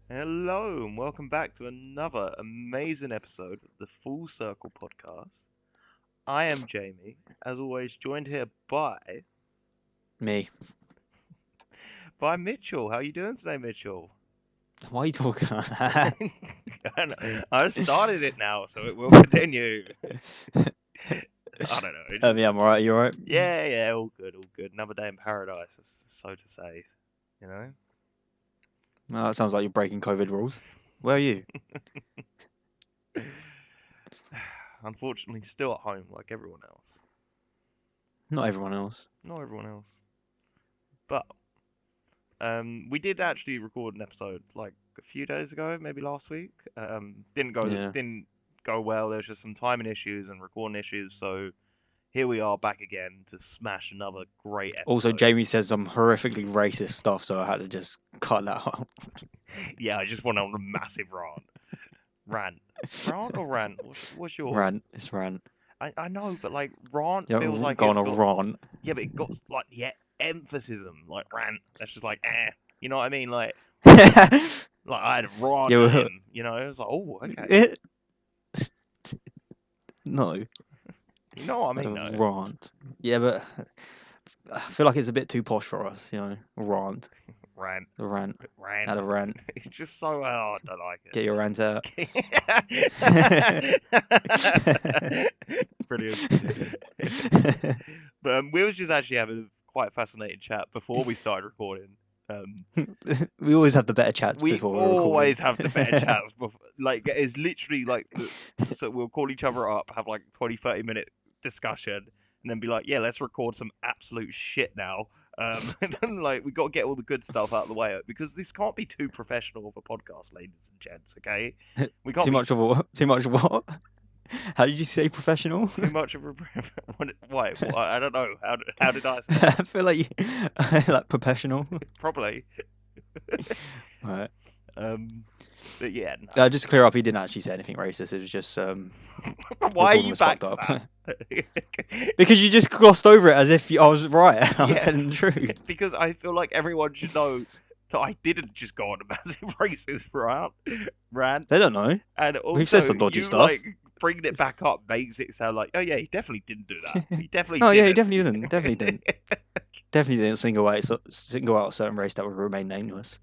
Hello, and welcome back to another amazing episode of the Full Circle podcast. I am Jamie, as always, joined here Me. by Mitchell. How are you doing today, Mitchell? Why are you talking like that? I started it now, so it will continue. I don't know. Yeah, I'm alright. You alright? Yeah, all good, all good. Another day in paradise, so to say. You know? Well, that sounds like you're breaking COVID rules. Where are you? Unfortunately, still at home like everyone else. Not everyone else. Not everyone else. But we did actually record an episode like a few days ago, maybe last week. Yeah. Didn't go well. There's just some timing issues and recording issues. So here we are back again to smash another great Also, episode. Jamie says some horrifically racist stuff, so I had to just cut that out. Yeah, I just went on a massive rant, or rant. What's yours? Rant. It's rant. I know, but like rant You feels like go it's on a got rant. yeah, but it got like the emphasis like rant. That's just like you know what I mean? Like I had a rant Yeah, at well, him. You know, it was like okay. No, You know what I I had mean, a though. rant. Yeah, but I feel like it's a bit too posh for us, rant. Rant, A rant. rant. Had a rant. It's just so hard. I like Get your rant out. it. Brilliant. But we was just actually having a quite fascinating chat before we started recording. We always have the better chats We before we're recording. always have the better chats. Like it's literally like so we'll call each other up, have like 20-30 minute discussion, and then be like, yeah, let's record some absolute shit now. And then like we got to get all the good stuff out of the way because this can't be too professional of a podcast, ladies and gents. Okay, we can't Too be much of what? Too much of what? How did you say professional? too much of a. Why? I don't know. How did I say I feel like like professional. probably? Right. But yeah. No. Just to clear up, he didn't actually say anything racist. It was just Why are recording you was back fucked to up. that? Because you just glossed over it as if I was right. I was telling the truth. Because I feel like everyone should know that I didn't just go on a massive racist rant, They don't know. and also We've said some dodgy you stuff. like bringing it back up makes it sound like, oh yeah, he definitely didn't do that. He definitely. Oh yeah, he didn't. definitely didn't. Definitely didn't. Definitely didn't single out a certain race that would remain nameless.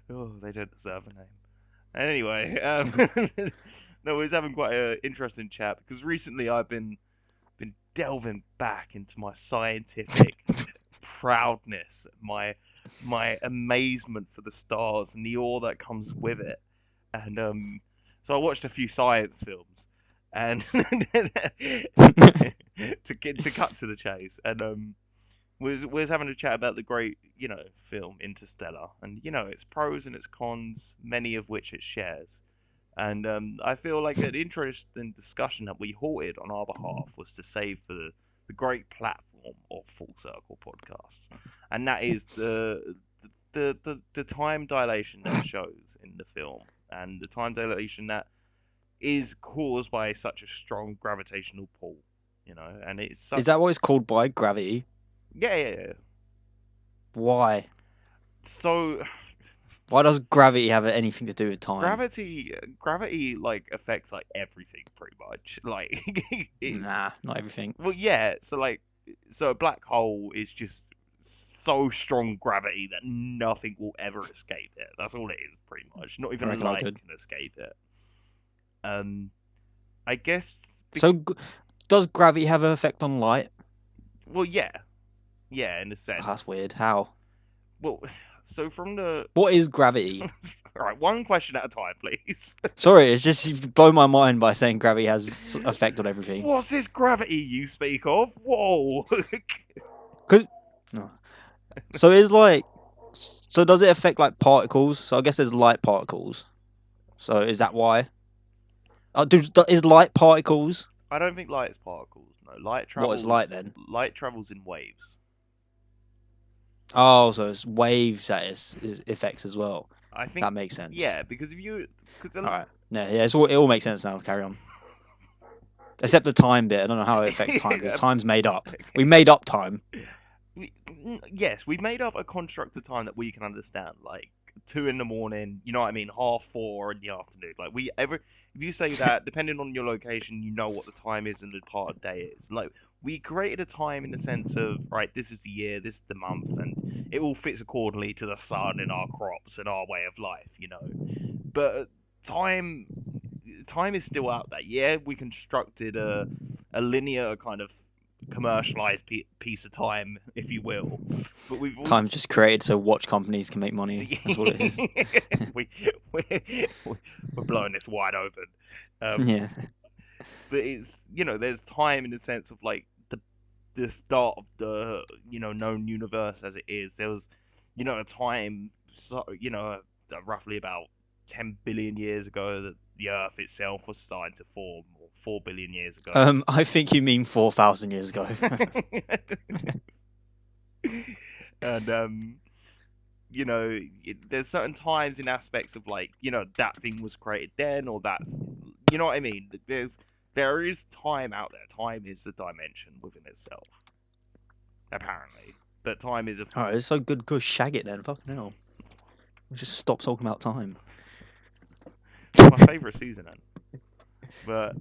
Oh, they don't deserve a name. Anyway, no, we was having quite an interesting chat because recently I've been delving back into my scientific proudness, my amazement for the stars and the awe that comes with it. And so I watched a few science films, and to cut to the chase, and was having a chat about the great film Interstellar, and its pros and its cons, many of which it shares. And I feel like an interesting discussion that we halted on our behalf was to save for the great platform of Full Circle podcasts, and that is the time dilation that it shows in the film, and the time dilation that is caused by such a strong gravitational pull, and it's such, Is that what it's called by gravity? yeah. Why? So Why does gravity have anything to do with time? gravity like affects like everything pretty much. Like Nah, not everything. well, yeah. So a black hole is just so strong gravity that nothing will ever escape it. That's all it is, pretty much. Not I even reckon I light could. can escape it. I guess. So, does gravity have an effect on light? Well, yeah, in a Oh, sense. that's weird. How? Well, so from the What is gravity? all right, one question at a time, please. Sorry, it's just you blow my mind by saying gravity has effect on everything. What's this gravity you speak of? Whoa. No. So is like, so does it affect like particles? So I guess there's light particles. So is that why? Is light particles? I don't think light is particles. No, light travels. What is light then? Light travels in waves. Oh, so it's waves that is effects as well. I think That makes sense. yeah, because if you All right. Yeah, it all makes sense now. Carry on. Except the time bit. I don't know how it affects time because time's made up. We made up time. Yes, we've made up a construct of time that we can understand, like 2 in the morning. You know what I mean? Half four in the afternoon. Like if you say that, depending on your location, you know what the time is and the part of day is. Like we created a time in the sense of right, this is the year, this is the month, and it all fits accordingly to the sun and our crops and our way of life. But time time is still out there. Yeah, we constructed a linear kind of commercialized piece of time, if you will. But we've also Time's just created so watch companies can make money. That's what it is. we we're blowing this wide open. Yeah. But it's there's time in the sense of like the start of the known universe as it is. There was a time roughly about 10 billion years ago that the Earth itself was starting to form, or 4 billion years ago. I think you mean 4,000 years ago. And there's certain times in aspects of like that thing was created then, or that's what I mean. There is time out there. Time is the dimension within itself, apparently. But time is a Alright, it's so good. Go shag it then. Fucking hell. Just stop talking about time. it's my favorite season, then. But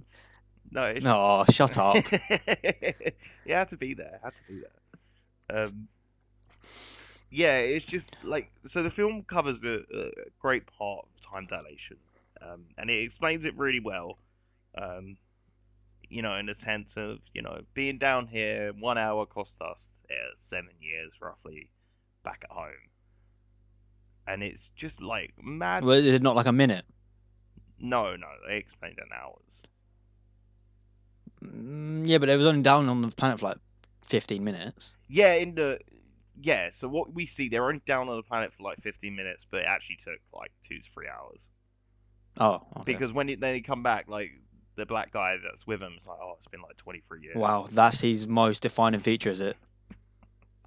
no, it's No, shut up. it had to be there. Had to be there. Yeah, it's just like so. The film covers a great part of time dilation, and it explains it really well. In the sense of being down here, 1 hour cost us 7 years roughly back at home, and it's just like mad. Well, is it not like a minute? No, they explained it in hours. Yeah, but it was only down on the planet for like 15 minutes. Yeah, so what we see, they're only down on the planet for like 15 minutes, but it actually took like 2 to 3 hours. Oh, okay. Because when they come back, like the black guy that's with him is like, oh, it's been like 23 years. Wow, that's his most defining feature, is it?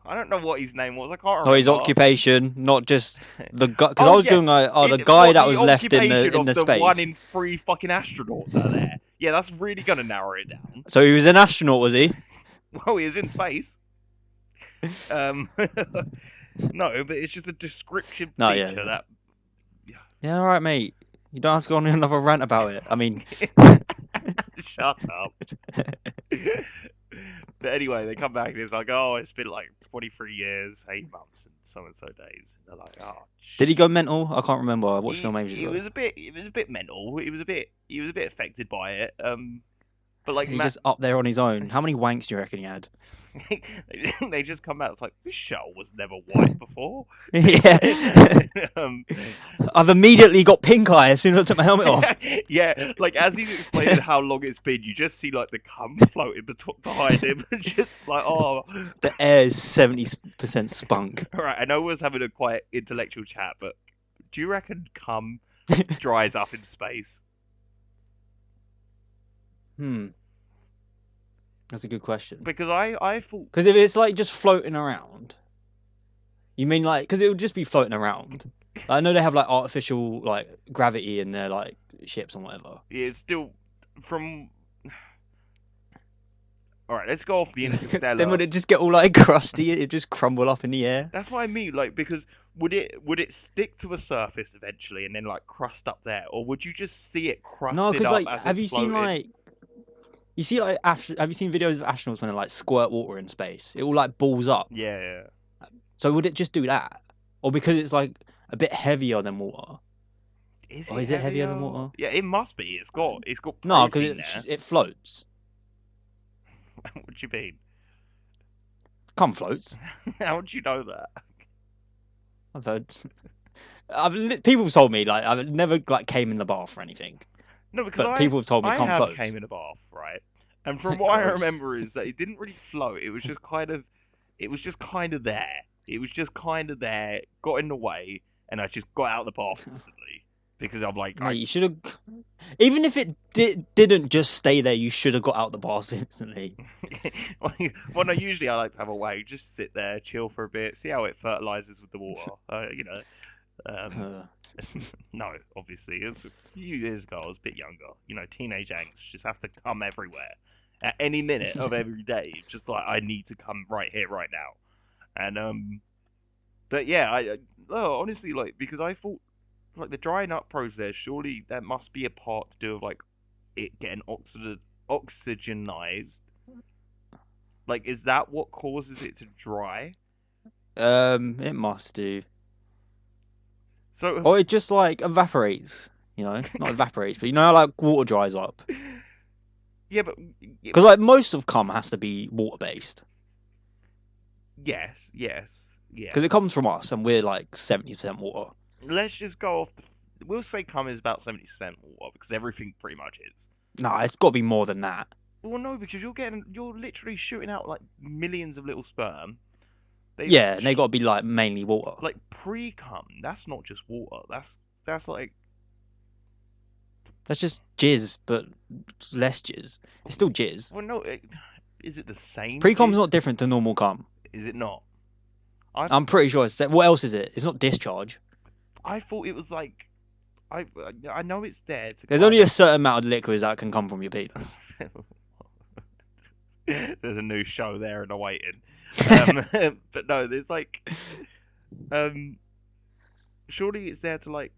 I don't know what his name was. I can't remember. Oh, his occupation, not just the guy. Because Oh, I was yeah. going like, the guy that was left in occupation the of space. 1 in 3 fucking astronauts are there. Yeah, that's really gonna narrow it down. So he was an astronaut, was he? Well, he was in space. No, but it's just a description feature that. Yeah, all right, mate. You don't have to go on another rant about it. I mean, shut up. But anyway, they come back and it's like, oh, it's been like 23 years, 8 months, and so days. And they're like, oh. Did he go mental? I can't remember. I watched film ages ago. It was a bit mental. He was a bit affected by it. But like he's just up there on his own. How many wanks do you reckon he had? They just come out. It's like this shell was never white before. Yeah. I've immediately got pink eye as soon as I took my helmet off. Yeah, like as he's explaining how long it's been, you just see like the cum floating behind him, just like The air is 70% spunk. All right, I know we're having a quite intellectual chat, but do you reckon cum dries up in space? That's a good question. Because I thought... Because if it's like just floating around, you mean like... Because it would just be floating around. I know they have like artificial like gravity in their like ships and whatever. Yeah, it's still from... Alright, let's go off the Interstellar. Then would it just get all like crusty? It'd just crumble up in the air? That's what I mean, like, because would it stick to a surface eventually and then like crust up there? Or would you just see it crusted no, because like, as have you seen like... You see, like, have you seen videos of astronauts when they like squirt water in space? It all like balls up. Yeah. So would it just do that, or because it's like a bit heavier than water? Is it heavier than water? Yeah, it must be. It's got. No, because it floats. What do you mean? Cum floats. How would you know that? I've heard. People have told me like I've never like came in the bath or anything. No, because people have told me cum floats. I came in a bath, right? And from what I remember is that it didn't really float. It was just kind of there. It was just kind of there, got in the way, and I just got out of the bath instantly. Because I'm like... Mate, you should have... Even if it didn't just stay there, you should have got out the bath instantly. Well, no, usually I like to have a way. Just sit there, chill for a bit, see how it fertilizes with the water. No, obviously. It was a few years ago. I was a bit younger. Teenage angst just have to come everywhere. At any minute of every day. Just like, I need to come right here, right now. And but yeah, oh, honestly, like, because I thought like the drying up process, surely that must be a part to do with like it getting oxygenized. Like, is that what causes it to dry? It must do. So Or it just like evaporates. You know, not evaporates, but you know how like water dries up. yeah, but Because like most of cum has to be water based. yes, yes, yeah. Because it comes from us, and we're like 70% water. Let's just go off the. We'll say cum is about 70% water because everything pretty much is. Nah, it's got to be more than that. Well, no, because you're literally shooting out like millions of little sperm. They Yeah, and they got to be like mainly water. like pre-cum. That's not just water. That's like That's just jizz, but less jizz. It's still jizz. well, no. Is it the same? Pre-cum's jizz? not different to normal cum. Is it not? I I'm pretty sure it's. What else is it? It's not discharge. I thought it was like I know it's there to. There's only a certain amount of liquids that can come from your penis. There's a new show there and awaiting. But no, there's like surely it's there to like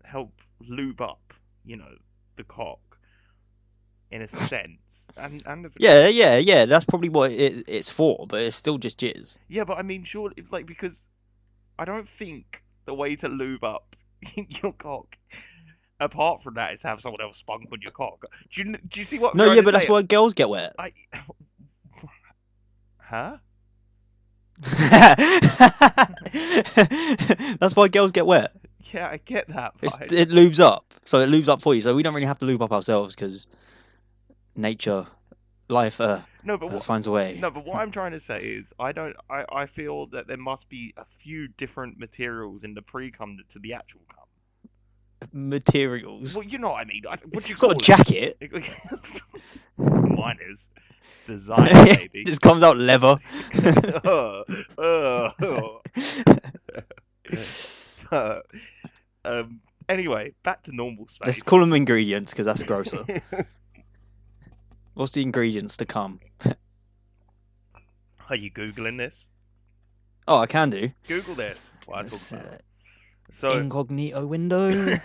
help lube up, the cock in a sense, and the Yeah. That's probably what it's for, but it's still just jizz. yeah, but I mean, sure, it's like because I don't think the way to lube up your cock, apart from that, is to have someone else spunk on your cock. Do you see what? I'm No, trying yeah, to but that's say? why girls get wet. Huh? That's why girls get wet. Yeah, I get that. But It lubes up, so it lubes up for you. So we don't really have to lube up ourselves because nature, life, no, but what? finds a way. No, but what I'm trying to say is, I feel that there must be a few different materials in the pre-cum to the actual cum. Materials. Well, you know what I mean. What do you It's call not a jacket. Mine is designer, baby. Just comes out leather. Anyway, back to normal space. Let's call them ingredients because that's grosser. What's the ingredients to cum? Are you googling this? Oh, I can do. Google this. What I Let's, talk about. So incognito window.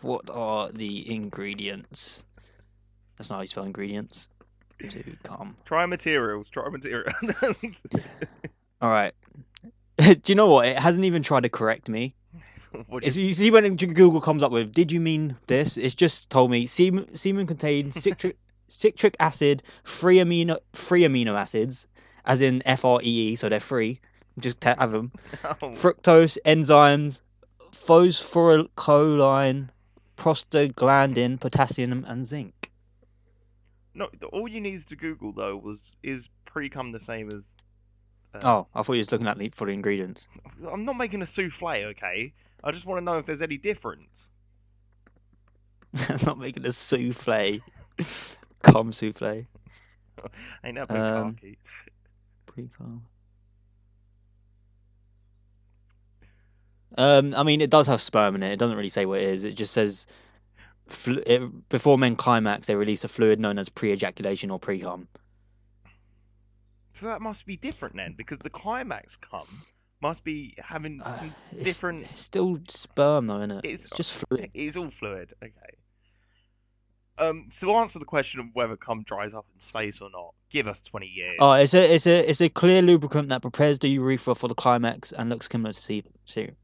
What are the ingredients? That's not how you spell ingredients. To cum. Try materials. All right. Do you know what? It hasn't even tried to correct me. You see when Google comes up with, did you mean this? It's just told me semen contains citric acid, free amino acids, as in FREE, so they're free. Just have them. Oh. Fructose, enzymes, phosphorylcholine, prostaglandin, potassium, and zinc. No, all you need to Google though is pre-cum the same as. Oh, I thought you were just looking at for the ingredients. I'm not making a souffle, okay? I just want to know if there's any difference. I'm not making a souffle. Cum souffle. Ain't that patriarchy? Pre-cum. I mean, it does have sperm in it. It doesn't really say what it is. It just says before men climax, they release a fluid known as pre-ejaculation or pre-cum. So that must be different then, because the climax cum must be having some different. It's still sperm though, isn't it? It's just fluid. It's all fluid. Okay. So to answer the question of whether cum dries up in space or not, give us 20 years. Oh, it's a clear lubricant that prepares the urethra for the climax and looks similar to serum.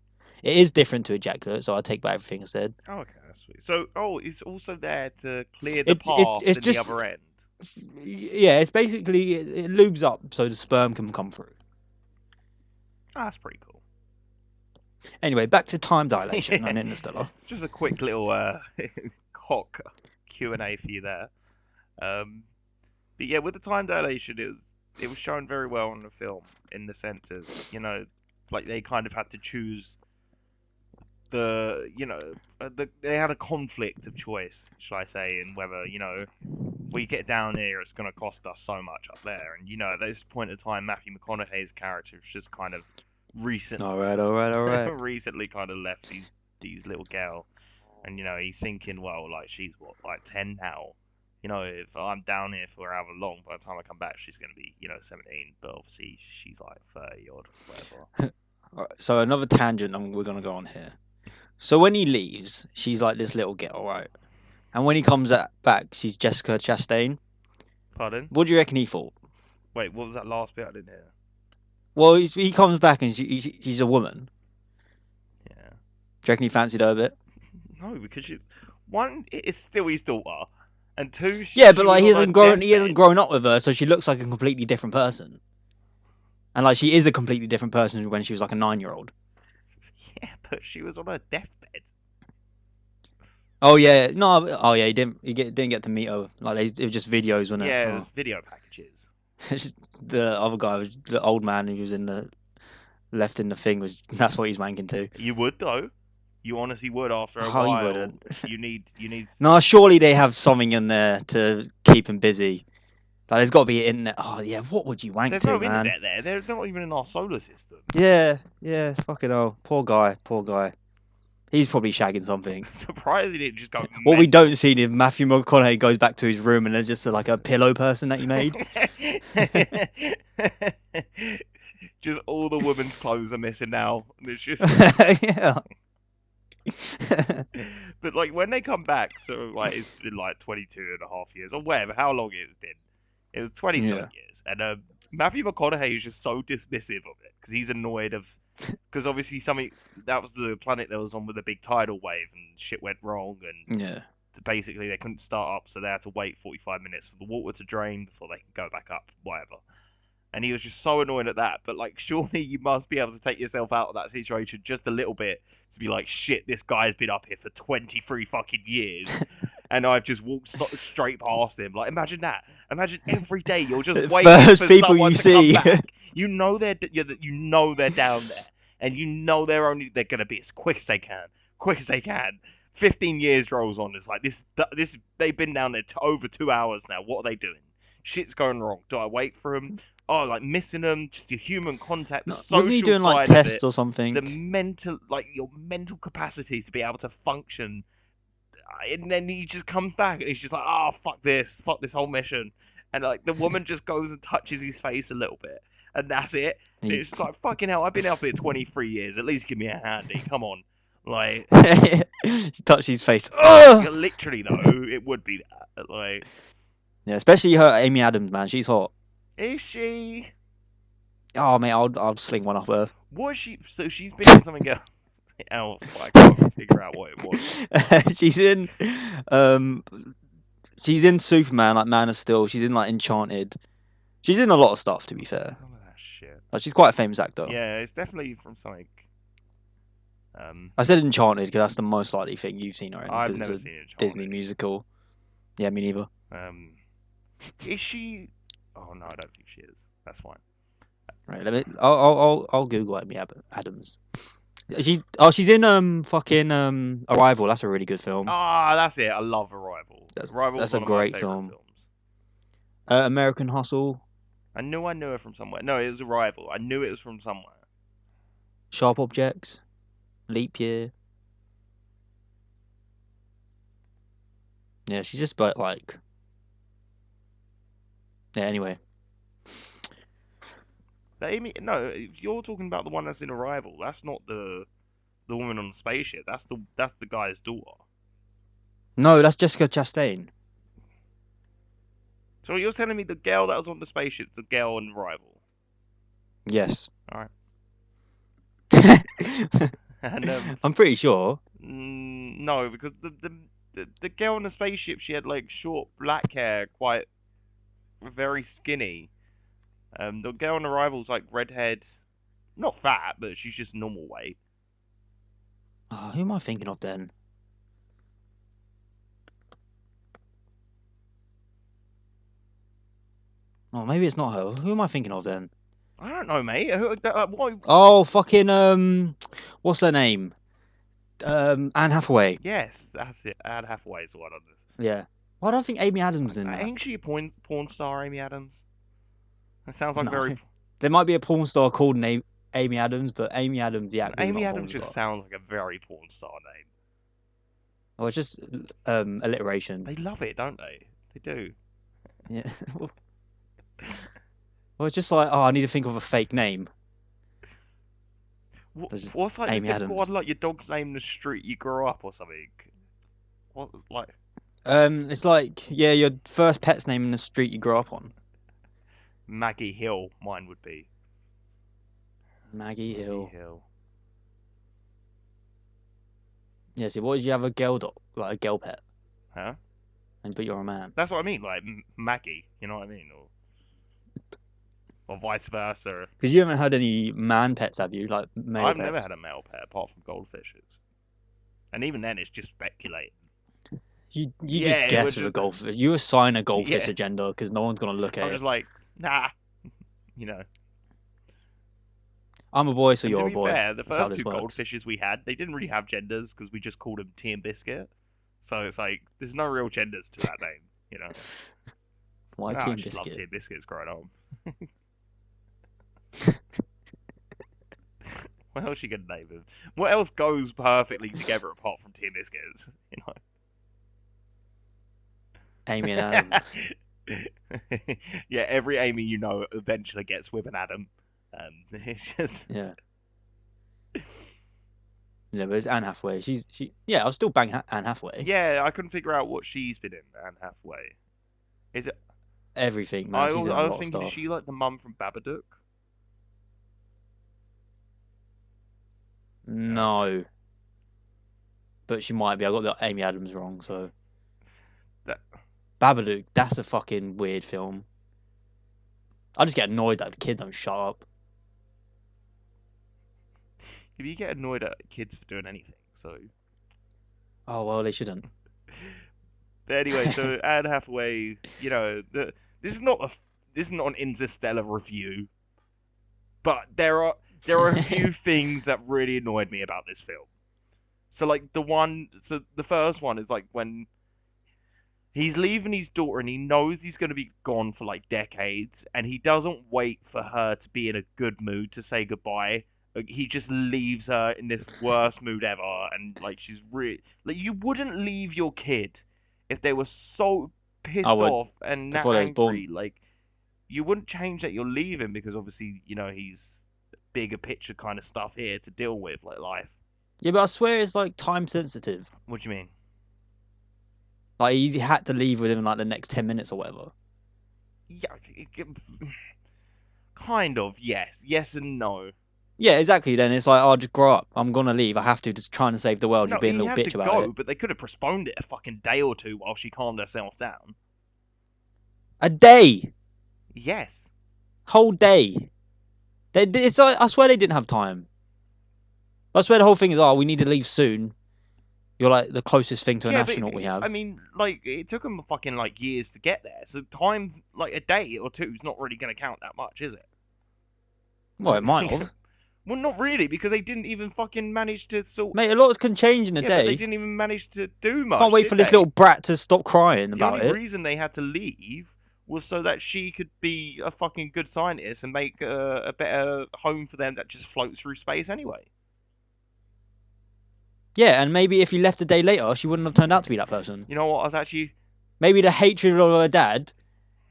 It is different to ejaculate, so I take back everything I said. Oh, okay, that's sweet. So, it's also there to clear the path it's in just, the other end. Yeah, it's basically it lubes up so the sperm can come through. That's pretty cool. Anyway, back to time dilation on Interstellar. Just a quick little cock Q&A for you there. But yeah, with the time dilation, it was shown very well in the film in the sense of, like they kind of had to choose they had a conflict of choice, shall I say, in whether, if we get down here, it's going to cost us so much up there. And, at this point in time, Matthew McConaughey's character is just kind of recently... All right. recently kind of left these little girl. And, he's thinking, well, like, she's, 10 now? you know, if I'm down here for however long, by the time I come back, she's going to be, 17. But obviously, she's like 30 odd, whatever. So another tangent we're gonna go on here. So when he leaves, she's like this little girl, right? And when he comes back, she's Jessica Chastain. Pardon? What do you reckon he thought? Wait, what was that last bit I didn't hear? Well, he comes back and she's a woman. Yeah. Do you reckon he fancied her a bit? No, because one, it's still his daughter, and two, Yeah, but like he hasn't grown up with her, so she looks like a completely different person. And like she is a completely different person when she was like a 9-year-old. Yeah, but she was on her deathbed. Oh yeah, no, oh yeah, he didn't get to meet her. Like it was just videos, wasn't it? Yeah, it Oh. was video packages. The other guy was the old man who was left in the thing that's what he's wanking to. You would though. You honestly would after a Oh, while. you wouldn't. You need. No, surely they have something in there to keep him busy. Like there's got to be internet. Oh yeah, what would you wank There's to, no man? internet there. There's not even in our solar system. Yeah, fucking hell. Poor guy. He's probably shagging something. Surprised he didn't just go. What we don't see is Matthew McConaughey goes back to his room and there's just like a pillow person that he made. Just all the woman's clothes are missing now. It's just. Yeah. But like when they come back, so like it's been like 22 and a half years or whatever, how long it's been. It was 27 years, and Matthew McConaughey is just so dismissive of it because he's annoyed because obviously that was the planet that was on with a big tidal wave and shit went wrong and basically they couldn't start up, so they had to wait 45 minutes for the water to drain before they could go back up, whatever. And he was just so annoyed at that. But like, surely you must be able to take yourself out of that situation just a little bit to be like, shit, this guy's been up here for 23 fucking years, and I've just walked straight past him. Like, imagine that. Imagine every day you're just waiting for someone to come back. You know they're down there, and you know they're gonna be as quick as they can. 15 years rolls on. It's like this. They've been down there over 2 hours now. What are they doing? Shit's going wrong. Do I wait for them? Oh, like missing them, just your human contact. No, wasn't he doing like tests or something? The mental, like your mental capacity to be able to function, and then he just comes back and he's just like, oh fuck this whole mission, and like the woman just goes and touches his face a little bit, and that's it. It's just like fucking hell. I've been out here 23 years. At least give me a handy. Come on, like. She touched his face. Literally though, it would be that. Like. Yeah, especially her Amy Adams, man. She's hot. Is she? Oh mate, I'll sling one up her. Was she? So she's been in something else. I can't figure out what it was. She's in Superman, like Man of Steel. She's in like Enchanted. She's in a lot of stuff, to be fair. Oh, that shit. Like she's quite a famous actor. Yeah, it's definitely from something. I said Enchanted because that's the most likely thing you've seen her in. I've never seen Enchanted. Disney musical. Yeah, me neither. Is she? Oh no, I don't think she is. That's fine. Right, I'll Google Amy Adams. She's in fucking Arrival. That's a really good film. Ah, that's it. I love Arrival. Arrival. That's a great film. Films. American Hustle. I knew her from somewhere. No, it was Arrival. I knew it was from somewhere. Sharp Objects. Leap Year. Yeah, she's just like. Yeah, anyway. But Amy, no, if you're talking about the one that's in Arrival, that's not the woman on the spaceship. That's the guy's daughter. No, that's Jessica Chastain. So you're telling me the girl that was on the spaceship's the girl in Arrival? Yes. All right. And, I'm pretty sure. No, because the girl on the spaceship, she had like short black hair, quite very skinny. The girl on Arrival's like redhead, not fat, but she's just normal weight. Oh, who am I thinking of then? Oh, maybe it's not her. Who am I thinking of then? I don't know, mate. What? Oh, fucking what's her name? Anne Hathaway. Yes, that's it. Anne Hathaway's the one on this. Yeah. Why don't I think Amy Adams in that? Ain't she a porn star, Amy Adams? That sounds like very. There might be a porn star called Amy Adams, but Amy Adams, the actor, Amy is not Adams a porn just star. sounds like a very porn star name. Oh, it's just alliteration. They love it, don't they? They do. Yeah. Well, it's just like, oh, I need to think of a fake name. What's like the Amy typical Adams. one, like your dog's name in the street you grew up or something? What, like It's like, yeah, your first pet's name in the street you grew up on. Maggie Hill, mine would be. Maggie Maggie Hill. Hill. Yeah, see, what did you have a girl dog, like a girl pet, Huh? but you're a man? That's what I mean, like Maggie, you know what I mean? Or vice versa. Because you haven't had any man pets, have you? Like male I've pets? never had a male pet apart from goldfishes. And even then, it's just speculating. You Yeah, just it guess was with a just- goldfish. You assign a goldfish Yeah. a gender because no one's gonna look at I'm it. just like, nah. You know. I'm a boy, so And you're to a be boy. fair, the That's how first this two works. goldfishes we had, they didn't really have genders because we just called them Tea and Biscuit. So it's like, there's no real genders to that name, you know. Why No, tea I and just love biscuit? Tea and Biscuits growing up. What else you gonna name him? What else goes perfectly together apart from Tea and Biscuits? You Amy and know. Adam. Yeah, every Amy you know eventually gets with an Adam. It's just Yeah. Yeah, but it's Anne Hathaway. Yeah, I'll still bang Anne Hathaway. yeah. I couldn't figure out what she's been in. Anne Hathaway. Is it? Everything, man. She's in a I was lot of thinking, is stuff. she like the mum from Babadook? No. But she might be. I got the Amy Adams wrong, so. That Babadook, that's a fucking weird film. I just get annoyed that the kid don't shut up. if you get annoyed at kids for doing anything, so. Oh, well, they shouldn't. But anyway, so Anne Hathaway, you know, this is not an Interstellar review, but there are a few things that really annoyed me about this film. So like the first one is like when he's leaving his daughter and he knows he's going to be gone for like decades, and he doesn't wait for her to be in a good mood to say goodbye. Like, he just leaves her in this worst mood ever, and like she's really like, you wouldn't leave your kid if they were so pissed I would, off and that before they was born. angry. Like, you wouldn't change that you're leaving because obviously, you know, he's bigger picture kind of stuff here to deal with, like life. Yeah, but I swear it's like time sensitive. What do you mean? Like he had to leave within like the next 10 minutes or whatever. Yeah, kind of, yes. Yes and no. Yeah, exactly. Then it's like, oh, just grow up. I'm gonna leave. I have to. Just trying to save the world. No, Just being a he little had bitch to about go, it. but they could have postponed it a fucking day or two while she calmed herself down. A day, Yes. whole day. It's like, I swear they didn't have time. I swear the whole thing is, oh, we need to leave soon. You're like the closest thing to an astronaut we have. I mean, like, it took them fucking, like, years to get there, so time, like, a day or two is not really going to count that much, is it? Well, it might have. Well, not really, because they didn't even fucking manage to sort... Mate, a lot can change in a Yeah, but they day. didn't even manage to do much, Can't wait did for this they? little brat to stop crying The about only it. reason they had to leave was so that she could be a fucking good scientist and make a better home for them that just floats through space anyway. Yeah, and maybe if you left a day later, she wouldn't have turned out to be that person. You know what? I was actually... Maybe the hatred of her dad,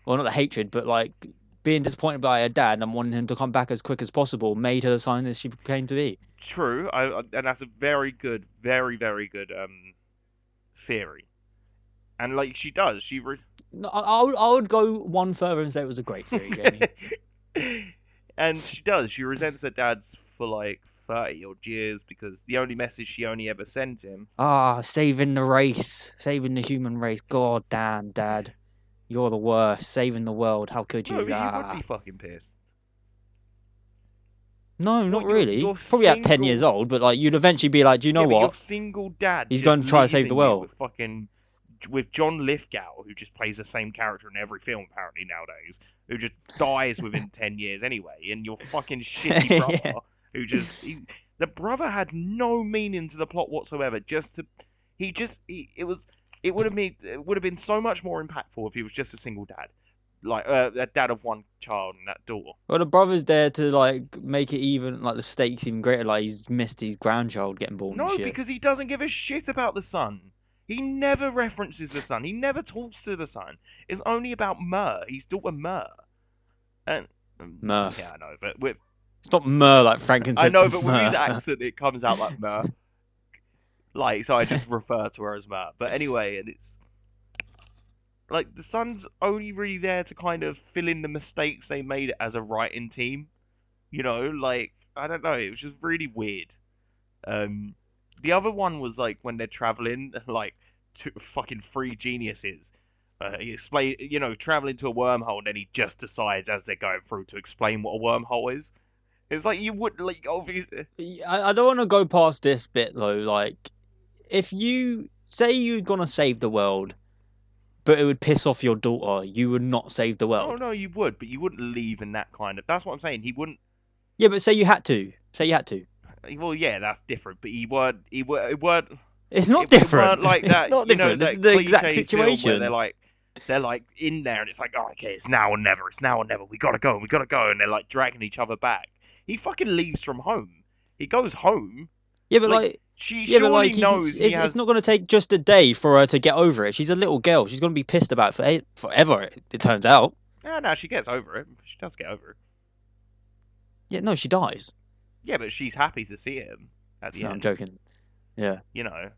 well, not the hatred, but like being disappointed by her dad and wanting him to come back as quick as possible made her the scientist she came to be. True, and that's a very good, very, very good theory. And like she does, No, I would go one further and say it was a great theory, Jamie. and she does. She resents her dad's for like 30 odd years because the only message she only ever sent him. Saving the race, saving the human race. God damn, Dad, you're the worst. Saving the world. How could you? No, you would be fucking pissed. No, not You're really. Probably at 10 years old, but like you'd eventually be like, do you know Yeah, but what? your single dad. He's just going to try to save the leaving you world. with John Lithgow, who just plays the same character in every film apparently nowadays, who just dies within 10 years anyway, and your fucking shitty brother, Yeah. who just the brother had no meaning to the plot whatsoever. It would have been so much more impactful if he was just a single dad, like a dad of one child and that daughter. Well, the brother's there to like make it even like the stakes even greater. Like he's missed his grandchild getting born No, and shit. because he doesn't give a shit about the son. He never references the son. He never talks to the son. It's only about Mur. He's daughter Mur. And yeah, Murph. I know, but with It's not Mur like I frankincense know, and but with his myrrh. accent, it comes out like Mur. Like, so I just refer to her as Mur. But anyway, and it's like the son's only really there to kind of fill in the mistakes they made as a writing team. You know, like I don't know, it was just really weird. Um, the other one was like when they're traveling, like two fucking three geniuses. He explain, traveling to a wormhole, and then he just decides as they're going through to explain what a wormhole is. It's like you would like obviously. I don't want to go past this bit though. Like, if you say you're gonna save the world, but it would piss off your daughter, you would not save the Oh world. no, you would, but you wouldn't leave in that kind of. That's what I'm saying. He wouldn't. Yeah, but say you had to. Say you had to. Well, yeah, that's different. But he weren't. It weren't. It's not It weren't different. like It's that. not different. This is That the exact cliche film where situation. they're like in there, and it's like, oh, okay, it's now or never. It's now or never. We gotta go. We gotta go, and they're like dragging each other back. He fucking leaves from home. He goes home. Yeah, but Like like, she yeah, but surely like, knows he it's has. not going to take just a day for her to get over it. She's a little girl. She's going to be pissed about it forever. It turns out. Ah, no, she gets over it. She does get over it. Yeah, no, she dies. Yeah, but she's happy to see him at the No, I'm end. joking. Yeah. You know,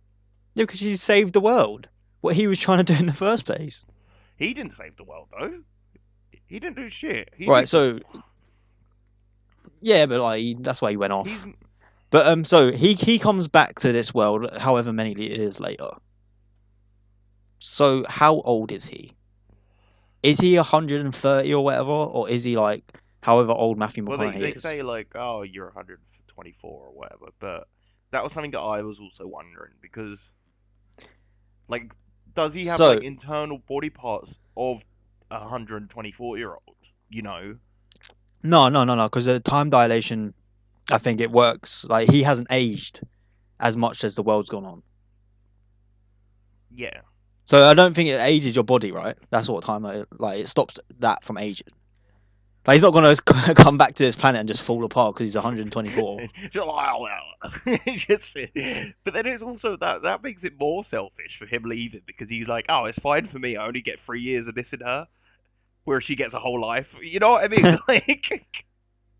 Yeah, because she saved the world. What he was trying to do in the first place. he didn't save the world though. He didn't do shit. Right. So. Yeah, but like, that's why he went off. He's But so he comes back to this world, however many years later. So how old is he? Is he 130 or whatever, or is he like however old Matthew well, McConaughey they is? say like, oh, you're 124 or whatever, but that was something that I was also wondering because, like, does he have So like internal body parts of a 124-year-old? You know? no, because the time dilation, I think it works. Like he hasn't aged as much as the world's gone on. Yeah. So I don't think it ages your body, right? That's what time like it stops that from aging. Like he's not gonna come back to this planet and just fall apart because he's 124. Just, but then it's also that makes it more selfish for him leaving because he's like, oh, it's fine for me. I only get 3 years of missing her, where she gets a whole life. You know what I mean? Like,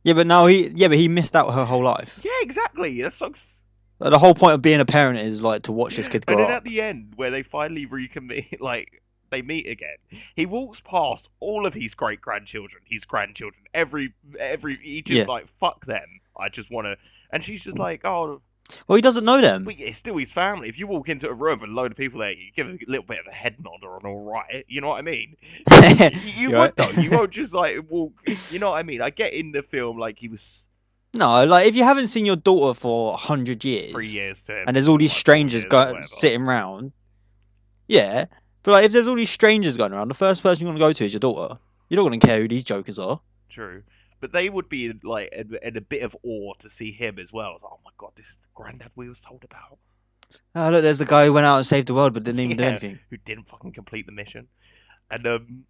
Yeah, but he missed out her whole life. yeah, exactly. That sucks. Like, the whole point of being a parent is like to watch this kid And grow then at up. the end, where they finally recommit, like they meet again, he walks past all of his great grandchildren, every he just Yeah. like fuck them. I just want to, and she's just like, oh, Well, he doesn't know them. but it's still his family. If you walk into a room and a load of people there, you give a little bit of a head nod or an all right. You know what I mean? You You're would right. though. You won't just like walk. You know what I mean? I get in the film like he was No, like if you haven't seen your daughter for 100 3 years, years to him, and there's all these like 4 strangers years or whatever. sitting around, yeah. But like if there's all these strangers going around, the first person you're gonna go to is your daughter. You're not gonna care who these jokers are. True. But they would be like in a bit of awe to see him as well. It's like, oh my god, this is the granddad we was told about. Oh look, there's the guy who went out and saved the world but didn't even do Yeah, anything. who didn't fucking complete the mission. And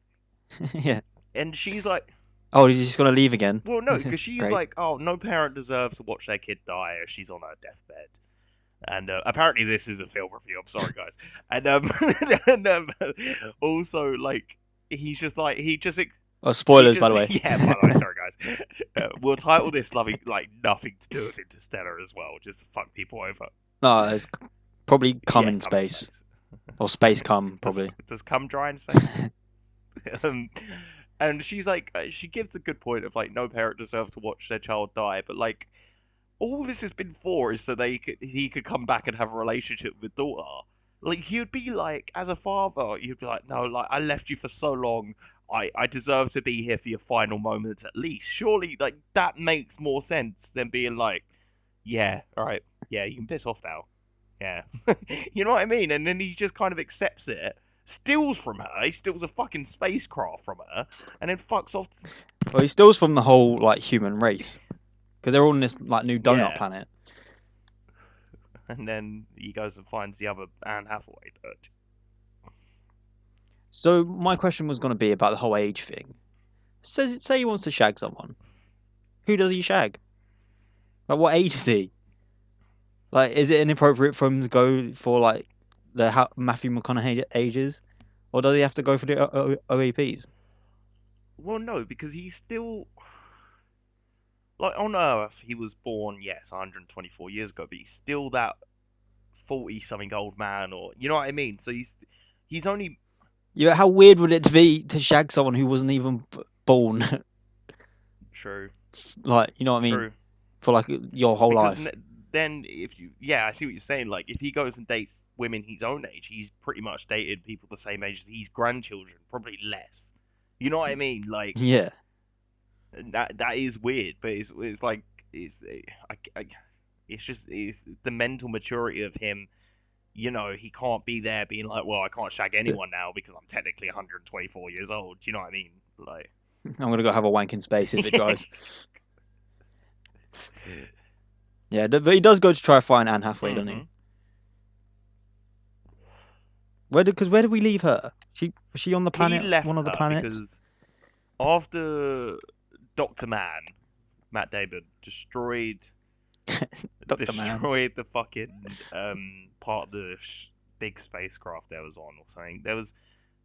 Yeah. and she's like, Oh, he's just gonna leave again. well, no, because she's Great. like, oh, no parent deserves to watch their kid die as she's on her deathbed. And apparently this is a film review. I'm sorry, guys. And and also like he's just like Oh, spoilers, just, by the way. Yeah, by the way, sorry guys. We'll title this loving like nothing to do with Interstellar as well, just to fuck people over. No, it's probably come Yeah, in come in space. Or space come, probably. Does cum dry in space? And she's like, she gives a good point of like, no parent deserves to watch their child die, but like, all this has been for is so he could come back and have a relationship with daughter. Like you'd be like, as a father, you'd be like, no, like I left you for so long. I deserve to be here for your final moments at least. Surely, like that makes more sense than being like, yeah, all right, yeah, you can piss off now. Yeah, you know what I mean? And then he just kind of accepts it, steals from her. He steals a fucking spacecraft from her, and then fucks off. Well, he steals from the whole like human race. Because they're all on this like new donut Yeah. planet. And then he goes and finds the other Anne Hathaway. But So my question was going to be about the whole age thing. Say he wants to shag someone. Who does he shag? Like what age is he? Like is it inappropriate for him to go for like Matthew McConaughey ages, or does he have to go for the OAPs? Well, no, because he's still like on Earth. He was born, yes, 124 years ago, but he's still that 40-something old man, or you know what I mean. So he's only Yeah, how weird would it be to shag someone who wasn't even born? true, Like, you know what I mean? true. For like your whole Because life. then if you, yeah, I see what you're saying. Like if he goes and dates women his own age, he's pretty much dated people the same age as his grandchildren, probably less. You know what I mean? Like Yeah. that is weird, but it's like it's it's just it's the mental maturity of him. You know, he can't be there being like, well, I can't shag anyone now because I'm technically 124 years old. Do you know what I mean? Like, I'm gonna go have a wank in space if it dries. Yeah, but he does go to try to find Anne Hathaway, doesn't he? Mhm. Where did we leave her? Was she on the He planet? One left of the her planets? because after Doctor Man, Matt Damon Doctor Man. destroyed the fucking part of the big spacecraft there was on or something.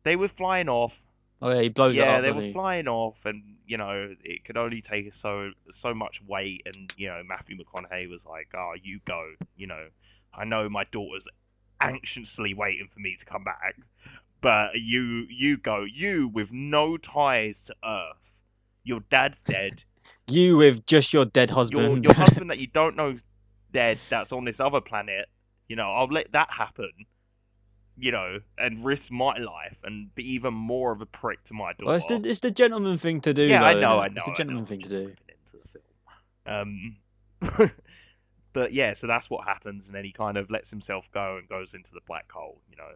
They were flying off. Oh yeah, he blows it Yeah, up, they doesn't were he? flying off, and you know it could only take so much weight. And you know Matthew McConaughey was like, "Oh, you go. You know, I know my daughter's anxiously waiting for me to come back, but you go. You with no ties to Earth. Your dad's dead. You with just your dead Your husband. your husband that you don't know's dead. That's on this other planet. You know, I'll let that happen. You know, and risk my life and be even more of a prick to my Well, daughter." it's the gentleman thing to do, Yeah, though, isn't I it? know, It's a I know. gentleman I'm thing to just do. ripping into the film. But yeah, so that's what happens, and then he kind of lets himself go and goes into the black hole, you know,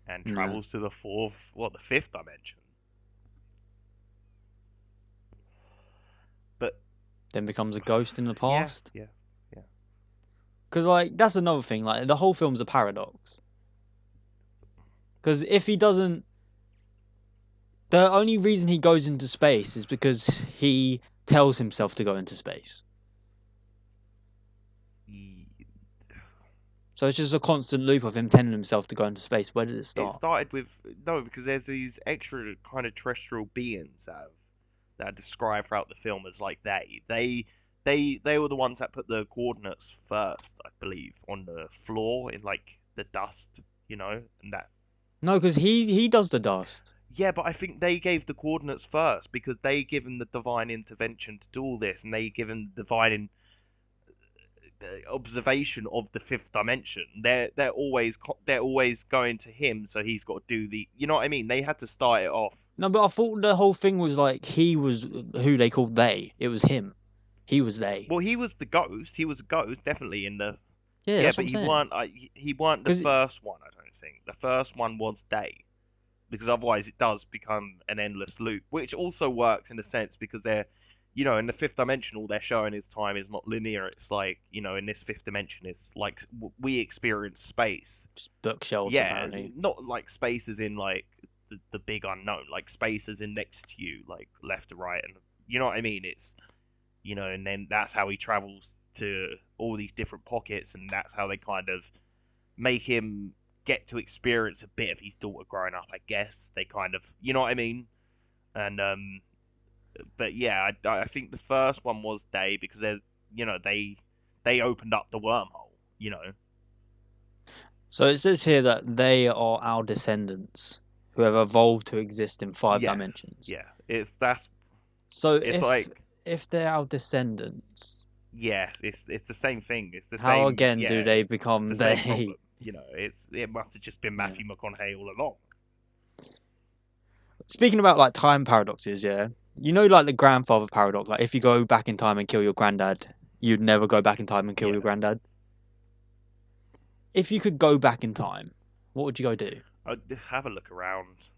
and Yeah. travels to the fifth dimension. But Then becomes a ghost in the yeah, past. yeah, yeah. Because like that's another thing. Like the whole film's a paradox. Because if he doesn't, the only reason he goes into space is because he tells himself to go into space. So it's just a constant loop of him telling himself to go into space. Where did it It start? started with no, because there's these extra kind of terrestrial beings that are described throughout the film as like they were the ones that put the coordinates first, I believe, on the floor in like the dust, you know, and that. No, because he does the dust. Yeah, but I think they gave the coordinates first because they given the divine intervention to do all this, and they given divine observation of the fifth dimension. They're always going to him, so he's got to do the. You know what I mean? They had to start it off. No, but I thought the whole thing was like he was who they called they. It was him. He was they. Well, he was the ghost. He was a ghost, definitely in the. Yeah, Yeah, that's what but I'm he saying. weren't. He weren't the Because first one. I don't think the first one was Day, because otherwise it does become an endless loop, which also works in a sense because they're, you know, in the fifth dimension, all they're showing is time is not linear. It's like, you know, in this fifth dimension, it's like we experience space. bookshelves Yeah, apparently. not like space as in like the big unknown, like space as in next to you, like left to right, and you know what I mean. It's, you know, and then that's how he travels to all these different pockets, and that's how they kind of make him get to experience a bit of his daughter growing up. I guess they kind of, you know what I mean. And but yeah, I think the first one was Day because they, you know, they opened up the wormhole. You know. So it says here that they are our descendants who have evolved to exist in five Yes. dimensions. Yeah. So It's like, if they're our descendants, yes, it's the same thing. It's the how same. again Yeah, do they it's the become same they? problem. You know, it must have just been Yeah. Matthew McConaughey all along. Speaking about like time paradoxes, yeah, you know, like the grandfather paradox. Like if you go back in time and kill your granddad, you'd never go back in time and kill Yeah. your granddad. If you could go back in time, what would you go do? I'd have a look around.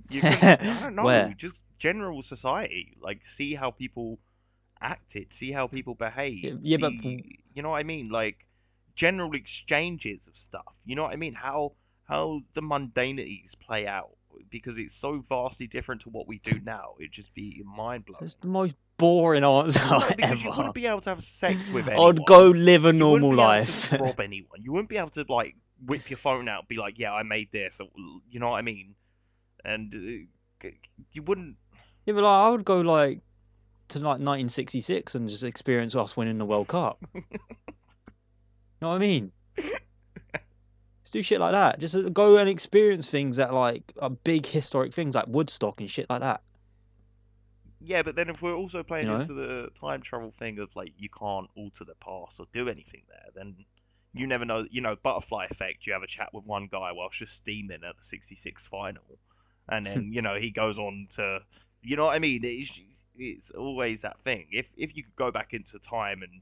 You can, I don't know, Where? just general society, like see how people acted, see how people behaved, Yeah, but see, you know what I mean, like general exchanges of stuff. You know what I mean? How the mundanities play out because it's so vastly different to what we do now. It'd just be mind it's blowing. the most boring answer No, because you ever. wouldn't be able to have sex with anyone. I'd go live a You wouldn't normal be able life. to rob anyone. You wouldn't be able to like whip your phone out, and be like, "Yeah, I made this." You know what I mean? And you wouldn't. Yeah, but like, I would go like to like 1966 and just experience us winning the World Cup. You know what I mean? Let's do shit like that. Just go and experience things that like are big historic things like Woodstock and shit like that. Yeah, but then if we're also You playing know? into the time travel thing of like you can't alter the past or do anything there, then you never know. You know, butterfly effect. You have a chat with one guy whilst you're steaming at the '66 final, and then he goes on to, you know what I mean? It's always that thing. If you could go back into time and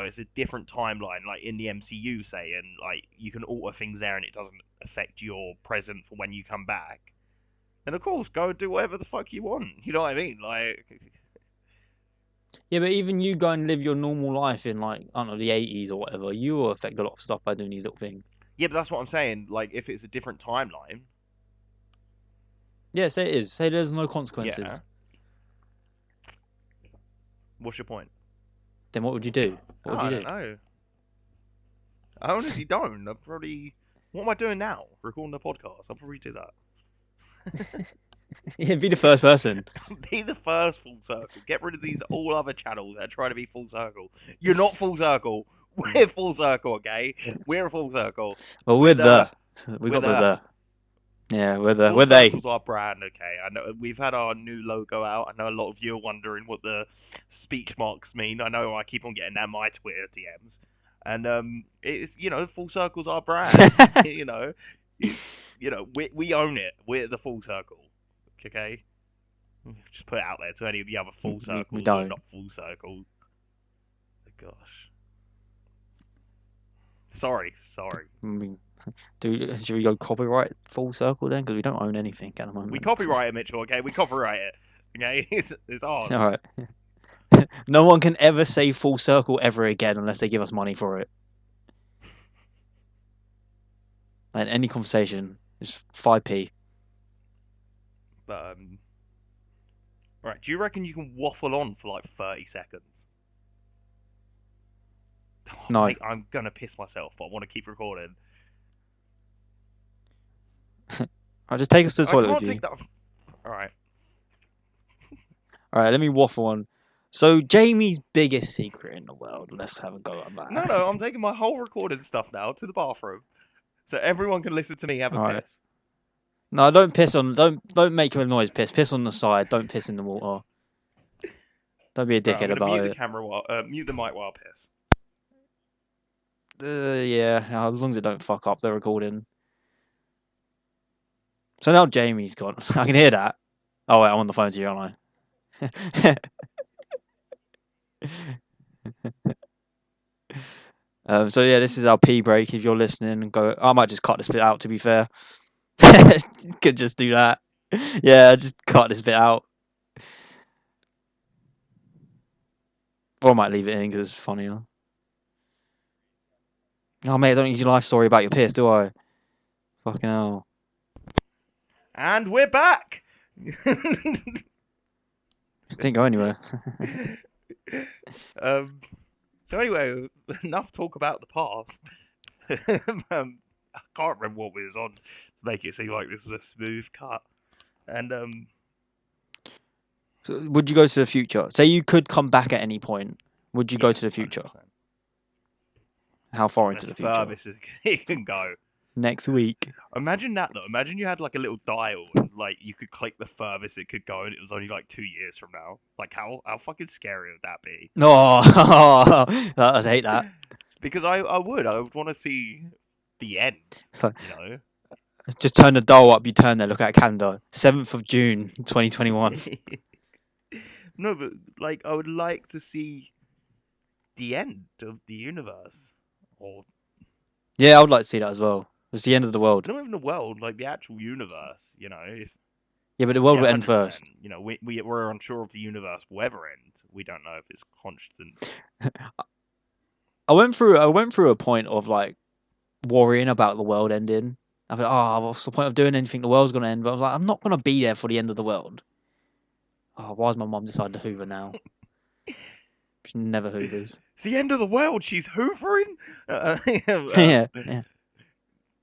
it's a different timeline, like in the MCU, say, and like you can alter things there and it doesn't affect your present for when you come back. And of course, go and do whatever the fuck you want. You know what I mean? Like, Yeah, but even you go and live your normal life in like I don't know the 80s or whatever, you will affect a lot of stuff by doing these little things. yeah, but that's what I'm saying. Like, if it's a different timeline, Yeah, say it is. Say there's no yeah. consequences. What's your point? Then what would you do? What would I you don't do? know. I honestly don't. I'm probably. What am I doing now? Recording the podcast. I'll probably do that. Yeah, be the first person. Be the first full circle. Get rid of these all other channels that are trying to be full circle. You're not full circle. We're full circle, okay? We're a full circle. Well, we're the. We got the. Yeah, we're the. Full We're they. Circle's our brand, okay? I know we've had our new logo out. I know a lot of you are wondering what the speech marks mean. I know I keep on getting that in my Twitter DMs, and it's Full Circle's our brand. you know, we own it. We're the Full Circle, okay? Just put it out there to any of the other Full Circles We that are don't. not Full Circle. Gosh, sorry. I mean, should we go copyright Full Circle then? Because we don't own anything at the moment. We copyright it, Mitchell. Okay, we copyright it. Okay, it's ours. All right. No one can ever say Full Circle ever again unless they give us money for it. Like any conversation is 5p. But right, do you reckon you can waffle on for like 30 seconds? Oh, No. Mate, I'm gonna piss myself, but I want to keep recording. I'll just take us to the toilet with you. Take that. All right. All right, let me waffle on. So Jamie's biggest secret in the world. Let's have a go at that. No, I'm taking my whole recorded stuff now to the bathroom, so everyone can listen to me have a All right. piss. No, don't piss on. Don't make a noise. Piss on the side. Don't piss in the water. Don't be a dickhead I'm about mute it. the camera while mute the mic while I piss. Yeah, as long as it don't fuck up the recording. So now Jamie's gone. I can hear that. Oh wait, I'm on the phone to you, aren't I? So yeah, this is our pee break. If you're listening, go. I might just cut this bit out. To be fair, could just do that. Yeah, just cut this bit out. Or I might leave it in because it's funnier. Oh mate, I don't need your life story about your piss, do I? Fucking hell. And we're back. It didn't go anywhere. So anyway, enough talk about the past. I can't remember what we was on to make it seem like this was a smooth cut. And So would you go to the future? Say you could come back at any point. Would you go to the future? 100%. How far into the future? Furthest it can go. Next week. Imagine that though. Imagine you had like a little dial and like you could click the furthest it could go and it was only like 2 years from now. Like how fucking scary would that be? No, I'd hate that. Because I would want to see the end. So, you know. Just turn the dial up. You turn there. Look at a calendar. 7th of June, 2021. No, but like I would like to see the end of the universe, or Yeah, I would like to see that as well. It's the end of the world. not even the world, like the actual universe. You know, Yeah, but the world yeah, will end 100%. first. You know, we're unsure of the universe will ever end. We don't know if it's constant. I went through a point of like worrying about the world ending. I thought, oh, what's the point of doing anything? The world's gonna end. But I was like, I'm not gonna be there for the end of the world. Oh, why's my mum decided to hoover now? She never hoovers. It's the end of the world. She's hoovering. Yeah, yeah.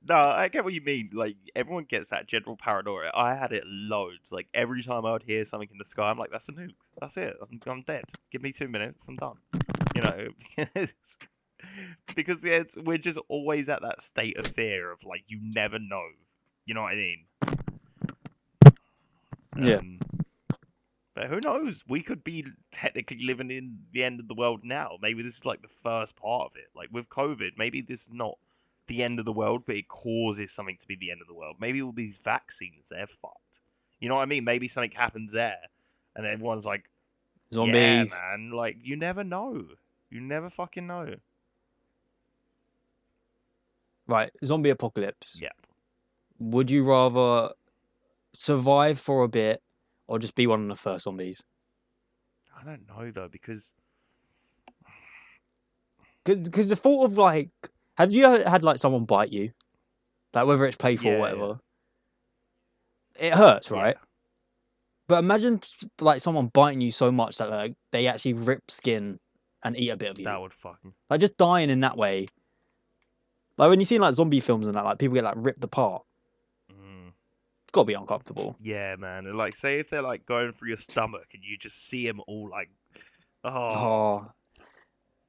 No, I get what you mean. Like everyone gets that general paranoia. I had it loads. Like every time I would hear something in the sky, I'm like, "That's a nuke. That's it. I'm dead. Give me 2 minutes. I'm done." You know, because we're just always at that state of fear of like you never know. You know what I mean? Yeah. But who knows? We could be technically living in the end of the world now. Maybe this is like the first part of it. Like with COVID, maybe this is not the end of the world, but it causes something to be the end of the world. Maybe all these vaccines, they're fucked. You know what I mean? Maybe something happens there, and everyone's like, "Yeah, Zombies. man." Like you never know. You never fucking know. Right, zombie apocalypse. Yeah. Would you rather survive for a bit or just be one of the first zombies? I don't know though because Because the thought of like, have you ever had like someone bite you, like whether it's playful or yeah, whatever? It hurts, yeah, right? But imagine like someone biting you so much that like they actually rip skin and eat a bit of you. that would fucking Like just dying in that way. Like when you see like zombie films and that, like people get like ripped apart. mm, It's got to be uncomfortable. yeah, man. And like, say if they're like going through your stomach and you just see them all like, oh, Oh,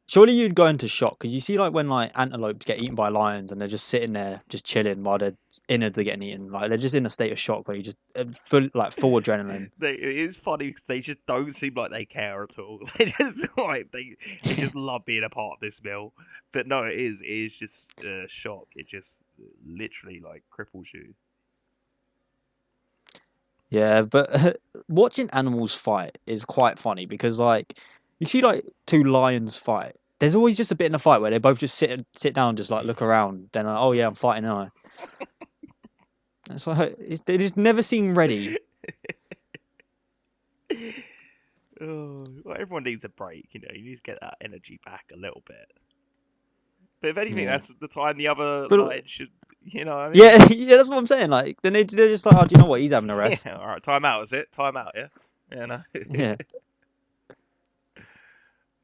surely you'd go into shock because you see like when like antelopes get eaten by lions and they're just sitting there just chilling while their innards are getting eaten. Like they're just in a state of shock where you just full adrenaline. it is funny because they just don't seem like they care at all. They just like they just love being a part of this meal. But no, it is just shock. It just literally like cripples you. Yeah, but watching animals fight is quite funny because like you see like two lions fight. There's always just a bit in the fight where they both just sit down, just like look around. Then like, oh yeah, I'm fighting now. It's like they just never seem ready. Oh, well, everyone needs a break, you know. You need to get that energy back a little bit. But if anything, Yeah, that's the time the other but lion should, you know what I mean? yeah, yeah, that's what I'm saying. Like then they're just like, oh, do you know what? He's having a rest. Yeah, all right, time out, is it? Time out, yeah? Yeah, no. Yeah.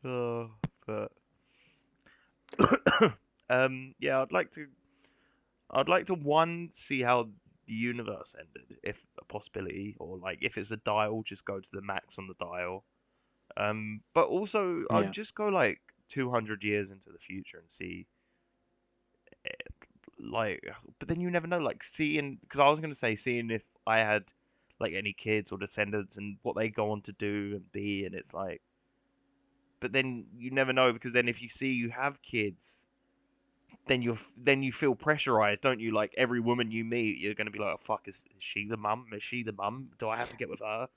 Oh, but yeah, I'd like to one see how the universe ended, if a possibility, or like if it's a dial, just go to the max on the dial. But also I'd Yeah. just go like 200 years into the future and see, like, but then you never know, like seeing, because I was gonna say seeing if I had like any kids or descendants and what they go on to do and be, and it's like, but then you never know because then if you see you have kids then you feel pressurized, don't you? Like every woman you meet, you're gonna be like, oh, "Fuck, is she the mum? Is she the mum? Do I have to get with her?"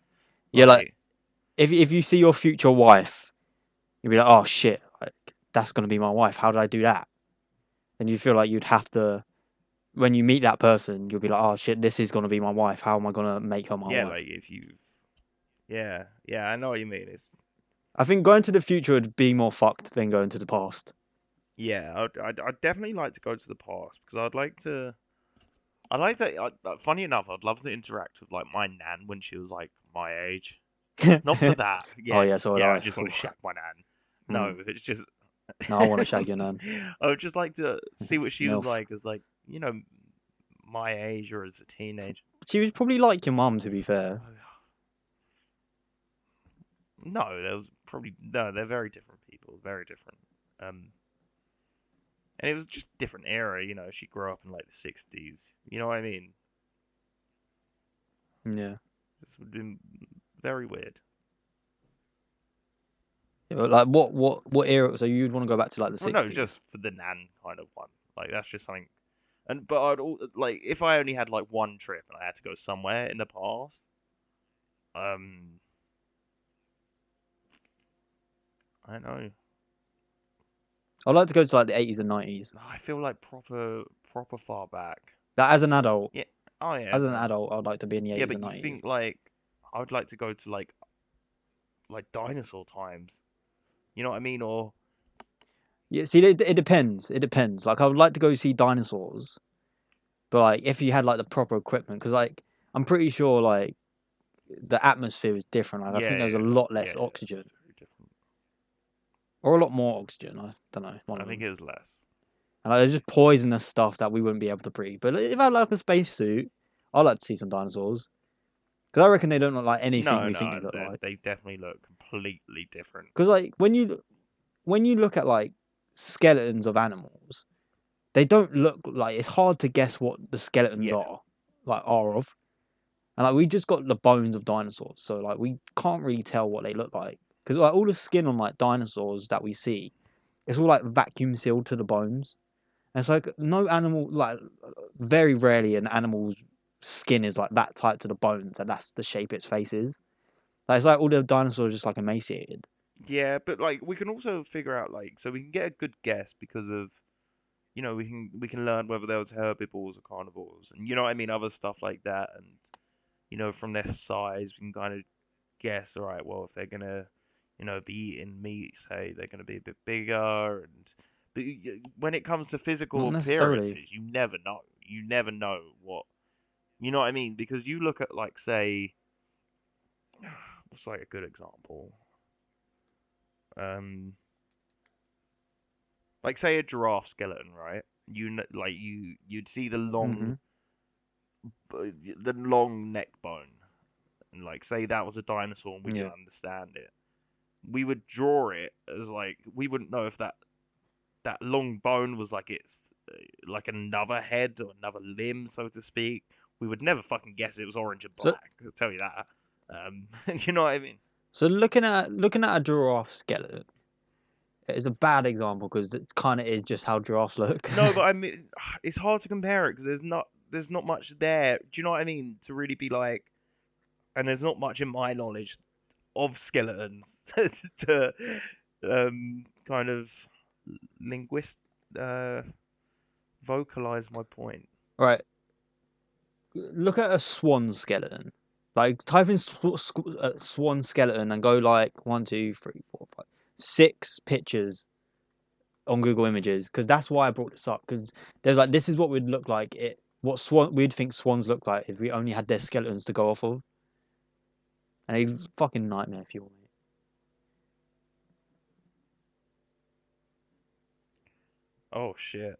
Yeah, like Like, if you see your future wife, you'll be like, oh shit, like that's gonna be my wife. How did I do that? And you feel like you'd have to when you meet that person, you'll be like, oh shit, this is gonna be my wife. How am I gonna make her my yeah, wife? like if you, yeah, I know what you mean. It's I think going to the future would be more fucked than going to the past. yeah, I'd definitely like to go to the past because I'd like to. Funny enough, I'd love to interact with like my nan when she was like my age. Not for that. Oh Yeah, yeah, so would yeah, I I. just want to shag my nan. No, Mm. it's just No, I want to shag your nan. I would just like to see what she was Milf. like as like, my age or as a teenager. She was probably like your mum, to be fair. No, there was probably no. They're very different people, very different. Um, and it was just different era. She grew up in like the '60s. You know what I mean? Yeah. This would have been very weird. Yeah, but, like what era? So you'd want to go back to like the Well, no, '60s? just for the Nan kind of one. Like that's just something. But like if I only had like one trip and I had to go somewhere in the past, um, I don't know. I'd like to go to like the '80s and '90s. I feel like proper far back. That as an adult, Yeah. Oh yeah. as an adult, I'd like to be in the Yeah, '80s but and you '90s. think like I would like to go to like dinosaur times. You know what I mean? Or Yeah, see, it depends. It depends. Like, I would like to go see dinosaurs, but like, if you had like the proper equipment, because like, I'm pretty sure like the atmosphere was different. Like I think there was a lot less oxygen, it's very different. or a lot more oxygen. I don't know. One I of think them. it was less. And like, there's just poisonous stuff that we wouldn't be able to breathe. But if I had like a spacesuit, I'd like to see some dinosaurs. Because I reckon they don't look like anything we think they look like. They definitely look completely different. Because like when you look at like skeletons of animals, they don't look like, it's hard to guess what the skeletons Yeah. are of. And like we just got the bones of dinosaurs, so like we can't really tell what they look like. Because like all the skin on like dinosaurs that we see, it's all like vacuum sealed to the bones. And it's like no animal, like very rarely an animal's skin is like that tight to the bones, and that's the shape its face is. Like, it's like all the dinosaurs just like emaciated. Yeah, but like we can also figure out like so we can get a good guess because of we can learn whether there was herbivores or carnivores and you know what I mean other stuff like that and from their size we can kind of guess all right well if they're gonna be eating meat say they're gonna be a bit bigger and but when it comes to physical Not necessarily. appearances you never know what you know what I mean because you look at like say what's like a good example um like say a giraffe skeleton, right? Like you'd see Hmm. the long neck bone, and like say that was a dinosaur and we Yeah. didn't understand it. We would draw it as like we wouldn't know if that long bone was like it's like another head or another limb, so to speak. We would never fucking guess it was orange and So black. I'll tell you that. You know what I mean? so looking at a giraffe skeleton is a bad example because it kind of is just how giraffes look. No, but I mean, it's hard to compare it because there's not much there. Do you know what I mean? To really be like, and there's not much in my knowledge of skeletons to kind of linguist uh, vocalize my point. Right. Look at a swan skeleton. Like type in swan skeleton and go like 1, 2, 3, 4, 5, 6 pictures on Google Images because that's why I brought this up because there's like this is what would look like it what swan we'd think swans look like if we only had their skeletons to go off of. And a fucking nightmare if you want me. Oh shit.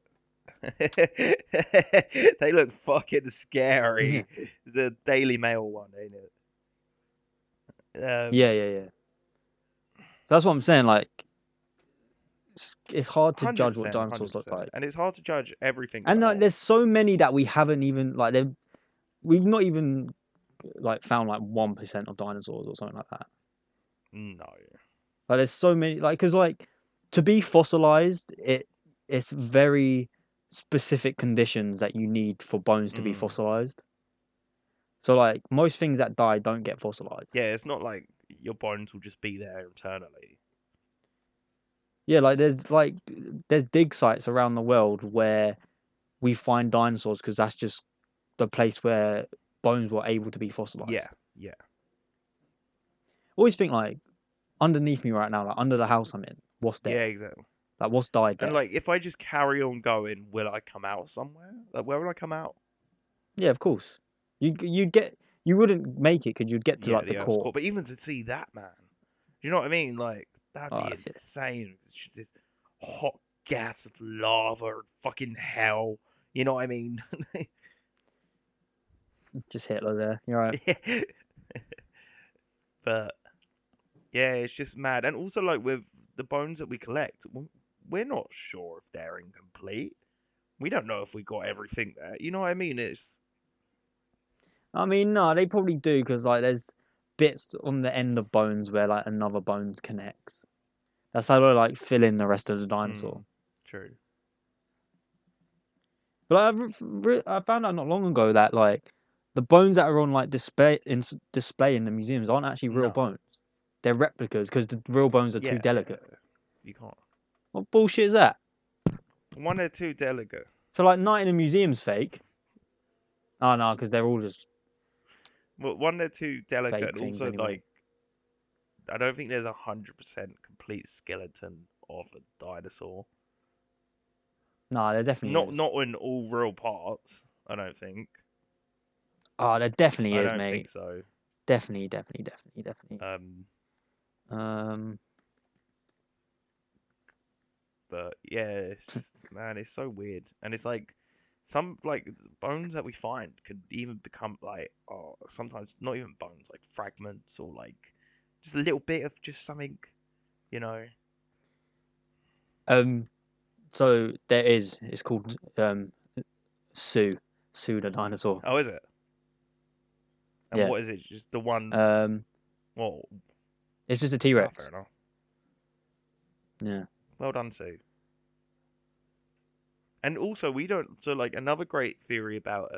They look fucking Yeah. scary. The Daily Mail one, ain't it? Yeah, yeah, yeah. That's what I'm saying. Like, it's hard to judge what 100%, dinosaurs look 100%. like, And it's hard to judge everything and like, about. there's so many that we haven't even like. We've not even like found like 1% of dinosaurs or something like that. No. Like, there's so many. Like, because like to be fossilized, it's very specific conditions that you need for bones to be Mm. fossilized. So like most things that die don't get fossilized. Yeah, it's not like your bones will just be there eternally. Yeah, there's dig sites around the world where we find dinosaurs because that's just the place where bones were able to be Yeah, fossilized. yeah. Always think like underneath me right now, like under the house I'm in, what's Yeah, there? exactly. Like what's died And there? like, if I just carry on going, will I come out somewhere? Like, where will I come out? Yeah, of course. You wouldn't make it because you'd get to Yeah, like the the Earth's core. core. But even to see that, man, you know what I mean? Like, that'd Oh, be insane. It's just this hot gas of lava and fucking hell. You know what I mean? just Hitler there. You're right. But yeah, it's just mad. And also, like with the bones that we collect, we're not sure if they're incomplete. We don't know if we got everything there. You know what I mean? It's I mean, no, they probably do because like there's bits on the end of bones where like another bone connects. That's how they like fill in the rest of the dinosaur. true. But I found out not long ago that like the bones that are on like display in the museums aren't actually real No. bones. They're replicas because the real bones are too Yeah, yeah. delicate. You can't. What bullshit is that? One or two delegate. So like night in a museum's fake. Oh no, because they're all just Well, one or two delicate, fake and things also anyway. like I don't think there's 100% complete skeleton of a dinosaur. No, there definitely Not is. not in all real parts. I don't think. Oh, there definitely I is, don't think mate. so. Definitely. Um, but yeah, it's just man, it's so weird, and it's like some like bones that we find could even become like sometimes not even bones, like fragments or like just a little bit of just something, you know. So there is. It's called Sue. Sue the dinosaur. Oh, is it? And Yeah. what is it? Just the one? Um, Well, it's just a fair T-Rex. enough. Yeah. Well done, Sue. And also, we don't. So, like, another great theory about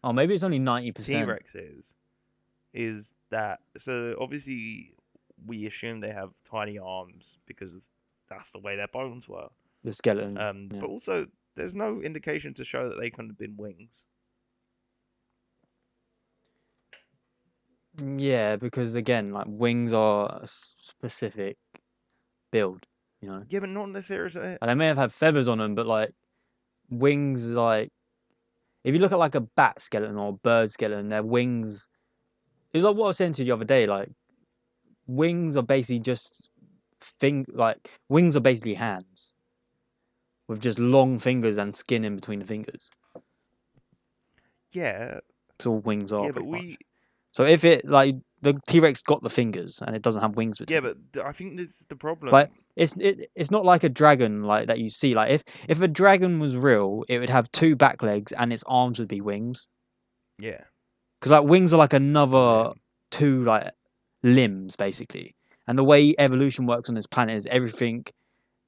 Oh, maybe it's only 90%. T-Rex is that so obviously we assume they have tiny arms because that's the way their bones were. The skeleton. But Yeah. also there's no indication to show that they could have been wings. Yeah, because again, like wings are a specific build. You know, Yeah, but not necessarily. and they may have had feathers on them, but like wings, like if you look at like a bat skeleton or a bird skeleton, their wings. It's like what I was saying to you the other day. Like wings are basically just like wings are basically hands with just long fingers and skin in between the fingers. Yeah, That's all wings are yeah, but pretty we much. So if it like the T-Rex got the fingers and it doesn't have wings yeah, between but them, I think this is the like problem. it's not like a dragon like that you see. Like if a dragon was real, it would have two back legs and its arms would be wings. Yeah, Because like wings are like but another then two like limbs basically. And the way evolution works on this planet is everything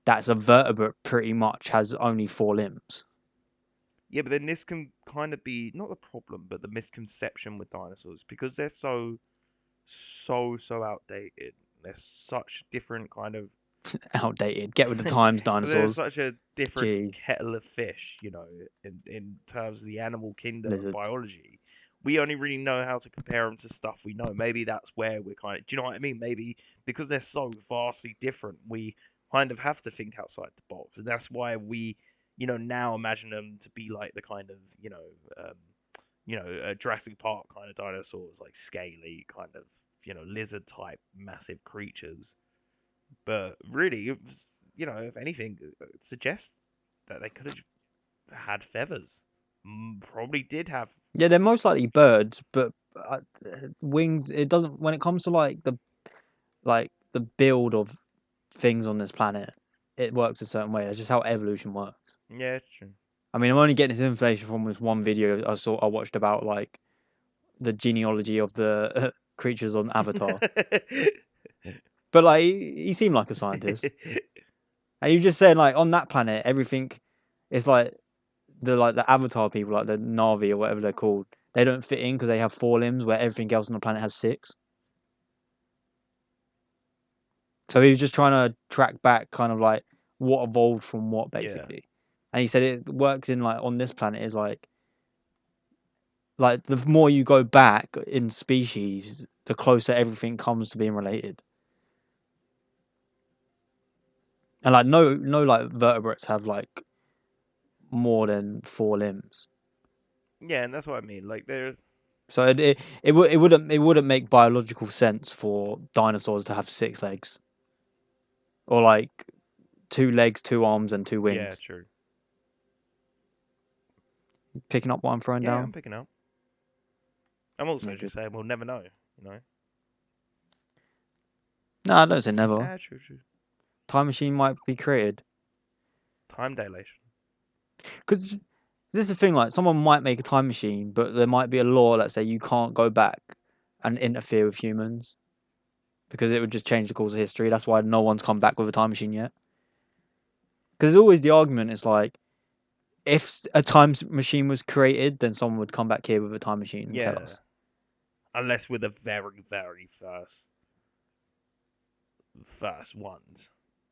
that's a vertebrate pretty much has only four limbs. yeah, but then this can kind of be not the problem, but the misconception with dinosaurs because they're so outdated. They're such different kind of Outdated. Get with the times, they're dinosaurs. such a different Jeez, kettle of fish, you know, in terms of the animal kingdom and lizards. biology. We only really know how to compare them to stuff we know. Maybe that's where we're kind of, do you know what I mean? Maybe because they're so vastly different, we kind of have to think outside the box, and that's why we, now imagine them to be like the kind of, Jurassic Park kind of dinosaurs, like scaly kind of, lizard type massive creatures. But really, it was, if anything, it suggests that they could have had feathers. Probably did have. Yeah, they're most likely birds, but wings. It doesn't. When it comes to like the build of things on this planet, it works a certain way. It's just how evolution works. Yeah, true. I mean, I'm only getting this information from this one video I watched about like the genealogy of the creatures on Avatar. But like he seemed like a scientist, and he was just saying like on that planet everything is like the Avatar people, like the Navi or whatever they're called. They don't fit in because they have four limbs, where everything else on the planet has six. So he was just trying to track back, kind of like what evolved from what, Yeah. basically. And he said it works in like on this planet is like the more you go back in species, the closer everything comes to being related. And like no like vertebrates have like more than four limbs. Yeah, and that's what I mean. Like, there's. So it wouldn't make biological sense for dinosaurs to have six legs or like two legs, two arms, and two Yeah, wings. true. Picking up what I'm throwing Yeah, I'm down. picking up. I'm also Yeah, good. just saying we'll never know, you know? No, I don't say never. Ah, true, true. Time machine might be created Time dilation. because this is the thing. Like someone might make a time machine, but there might be a law that say you can't go back and interfere with humans because it would just change the course of history. That's why no one's come back with a time machine yet. Because there's always the argument. It's like if a time machine was created, then someone would come back here with a time machine and tell Yeah. us. Unless we're the very, very first ones.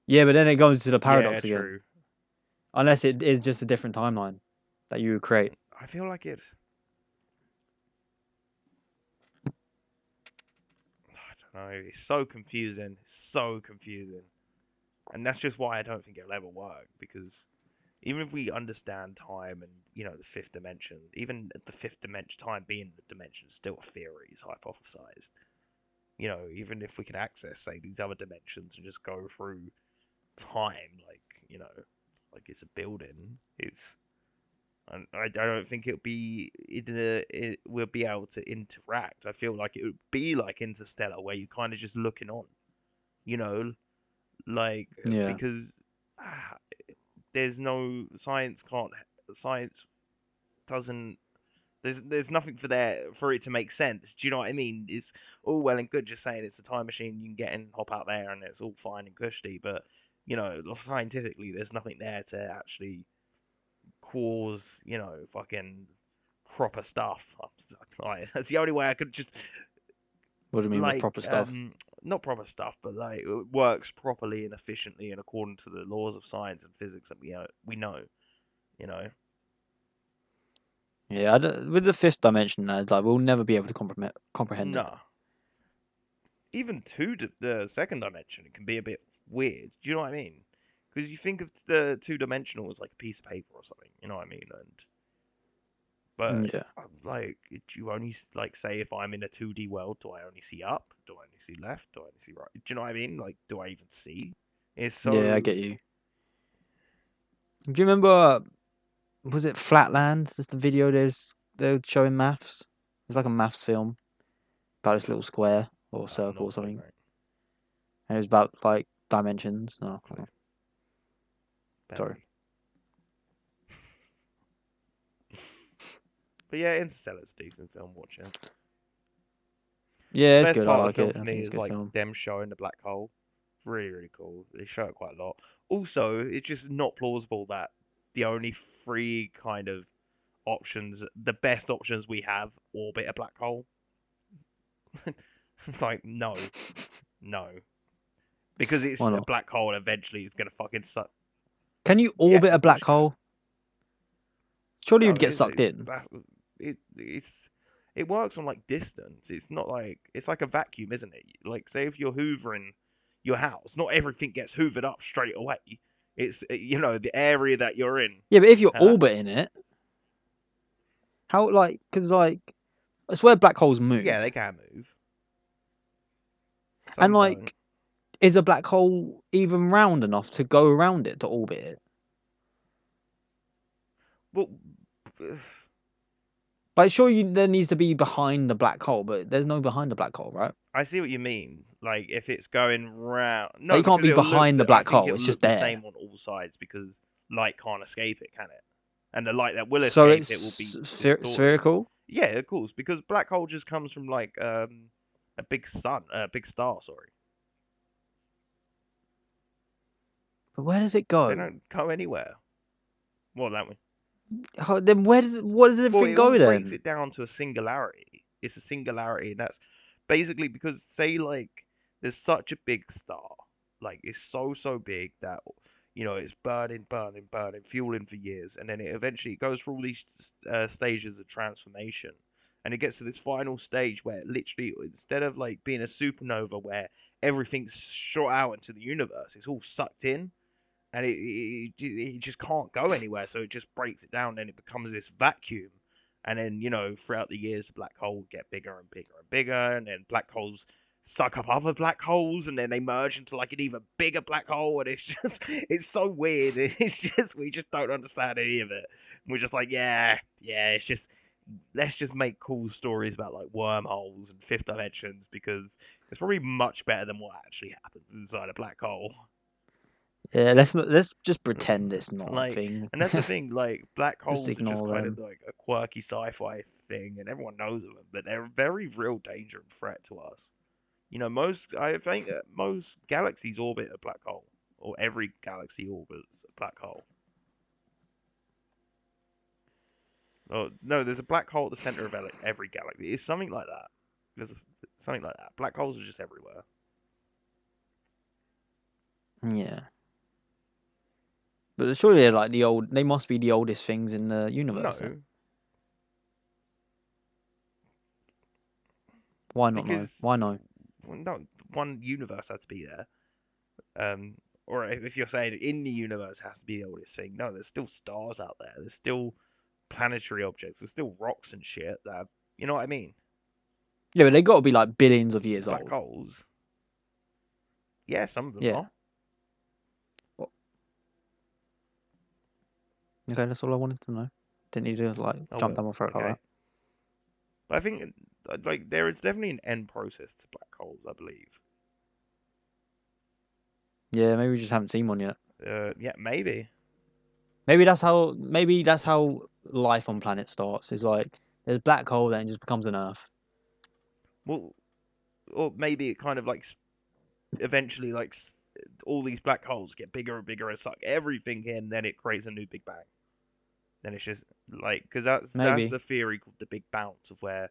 Yeah, but then it goes to the Yeah, paradox again. true. Unless it is just a different timeline that you would create. I feel like it. I don't know. It's so confusing. So confusing. And that's just why I don't think it'll ever work because even if we understand time and the fifth dimension, even the fifth dimension, time being the dimension, is still a theory, is hypothesized. Even if we can access, say, these other dimensions and just go through time, like it's a building, I don't think we'll be able to interact. I feel like it would be like Interstellar, where you're kind of just looking on, you know, like Yeah. because ah, there's no science doesn't. There's nothing for it to make sense. Do you know what I mean? It's all well and good just saying it's a time machine, you can get in, hop out there, and it's all fine and cushy. But scientifically, there's nothing there to actually cause fucking proper stuff. Like, that's the only way I could just What do you mean with like proper stuff? not proper stuff, but like it works properly and efficiently and according to the laws of science and physics that we know. You know, Yeah, with the fifth dimension, like we'll never be able to comprehend it. nah. Even the second dimension, it can be a bit weird. Do you know what I mean? Because you think of the two-dimensional as like a piece of paper or something. You know what I mean? But Yeah. like, do you only like say if I'm in a 2D world, do I only see up? Do I only see left? Do I only see right? Do you know what I mean? Like, do I even see? It's Yeah, I so get you. Do you remember? Was it Flatland? Just the video they're showing maths. It's like a maths film about this little square or circle no or clue, something, mate. and it was about like dimensions. No Oh, clue. sorry. Barely. But yeah, Interstellar's a decent film. Watch it. Yeah, it's Best good. I part of the like film it. for I me think it's a is good like film. them showing the black hole. Really, really cool. They show it quite a lot. Also, it's just not plausible that the only three kind of options, the best options we have, orbit a black hole. It's like no, because Why it's a not? black hole. And eventually, it's gonna fucking suck. Can you Yeah, orbit a of course black you can. hole? Surely No, you'd get sucked in. it works on like distance. It's not like it's like a vacuum, isn't it? Like say if you're hoovering your house, not everything gets hoovered up straight away. It's the area that you're in. Yeah, but if you're Huh? orbiting it, how like? Because like, I swear black holes Yeah, they move, can move. and Some don't. like, is a black hole even round enough to go around it to orbit it? Well, Like, sure, there needs to be behind the black hole, but there's no behind the black hole, right? I see what you mean. Like if it's going round, Like, no, you can't because be it'll look. behind the I black think hole. it'll It's just look the there. same on all sides because light can't escape it, can it? And the light that will So escape it's it will be distorted. spherical. Yeah, of course, because black hole just comes from like a big star. Sorry, But where does it they go? don't go anywhere. Well, that way. Then what does Well, everything it all go breaks then? it down to a singularity. It's a singularity, and that's basically because say like there's such a big star, like it's so big that it's burning, fueling for years, and then it eventually goes through all these stages of transformation, and it gets to this final stage where literally instead of like being a supernova where everything's shot out into the universe, it's all sucked in and it just can't go anywhere. So it just breaks it down, and it becomes this vacuum. And then throughout the years, the black hole will get bigger and bigger and bigger, and then black holes suck up other black holes, and then they merge into like an even bigger black hole. And it's so weird. It's just we just don't understand any of it. We're just like, yeah, it's just let's just make cool stories about like wormholes and fifth dimensions because it's probably much better than what actually happens inside a black hole. Yeah, let's just pretend it's not a Like, thing. and that's the thing. Like, black Just holes are just ignore kind of them. like a quirky sci-fi thing, and everyone knows of them. But they're a very real danger and threat to us. I think most galaxies orbit a black hole, or every galaxy orbits a black hole. Oh no, there's a black hole at the center of every galaxy. It's something like that. Something like that. Black holes are just everywhere. Yeah, but surely they're like the old. They must be the oldest things in the universe. Then No, why not know? because Why no? well, no one universe had to be there. or if you're saying in the universe has to be the oldest thing, no, there's still stars out there. There's still planetary objects. There's still rocks and shit that, you know what I mean? Yeah, but they got to be like billions of years Black old. holes. Yeah, some of them Yeah. are. What? Okay, that's all I wanted to know. Didn't need to like Oh jump well, down my throat like okay. that. But I think like there is definitely an end process to black holes, I believe. Yeah, maybe we just haven't seen one yet. Yeah, maybe. Maybe that's how life on planet starts. It's like there's black hole, then it just becomes an Earth. Well, or maybe it kind of like eventually like all these black holes get bigger and bigger and suck everything in, then it creates a new Big Bang. Then it's just like because that's Maybe. a theory called the Big Bounce of where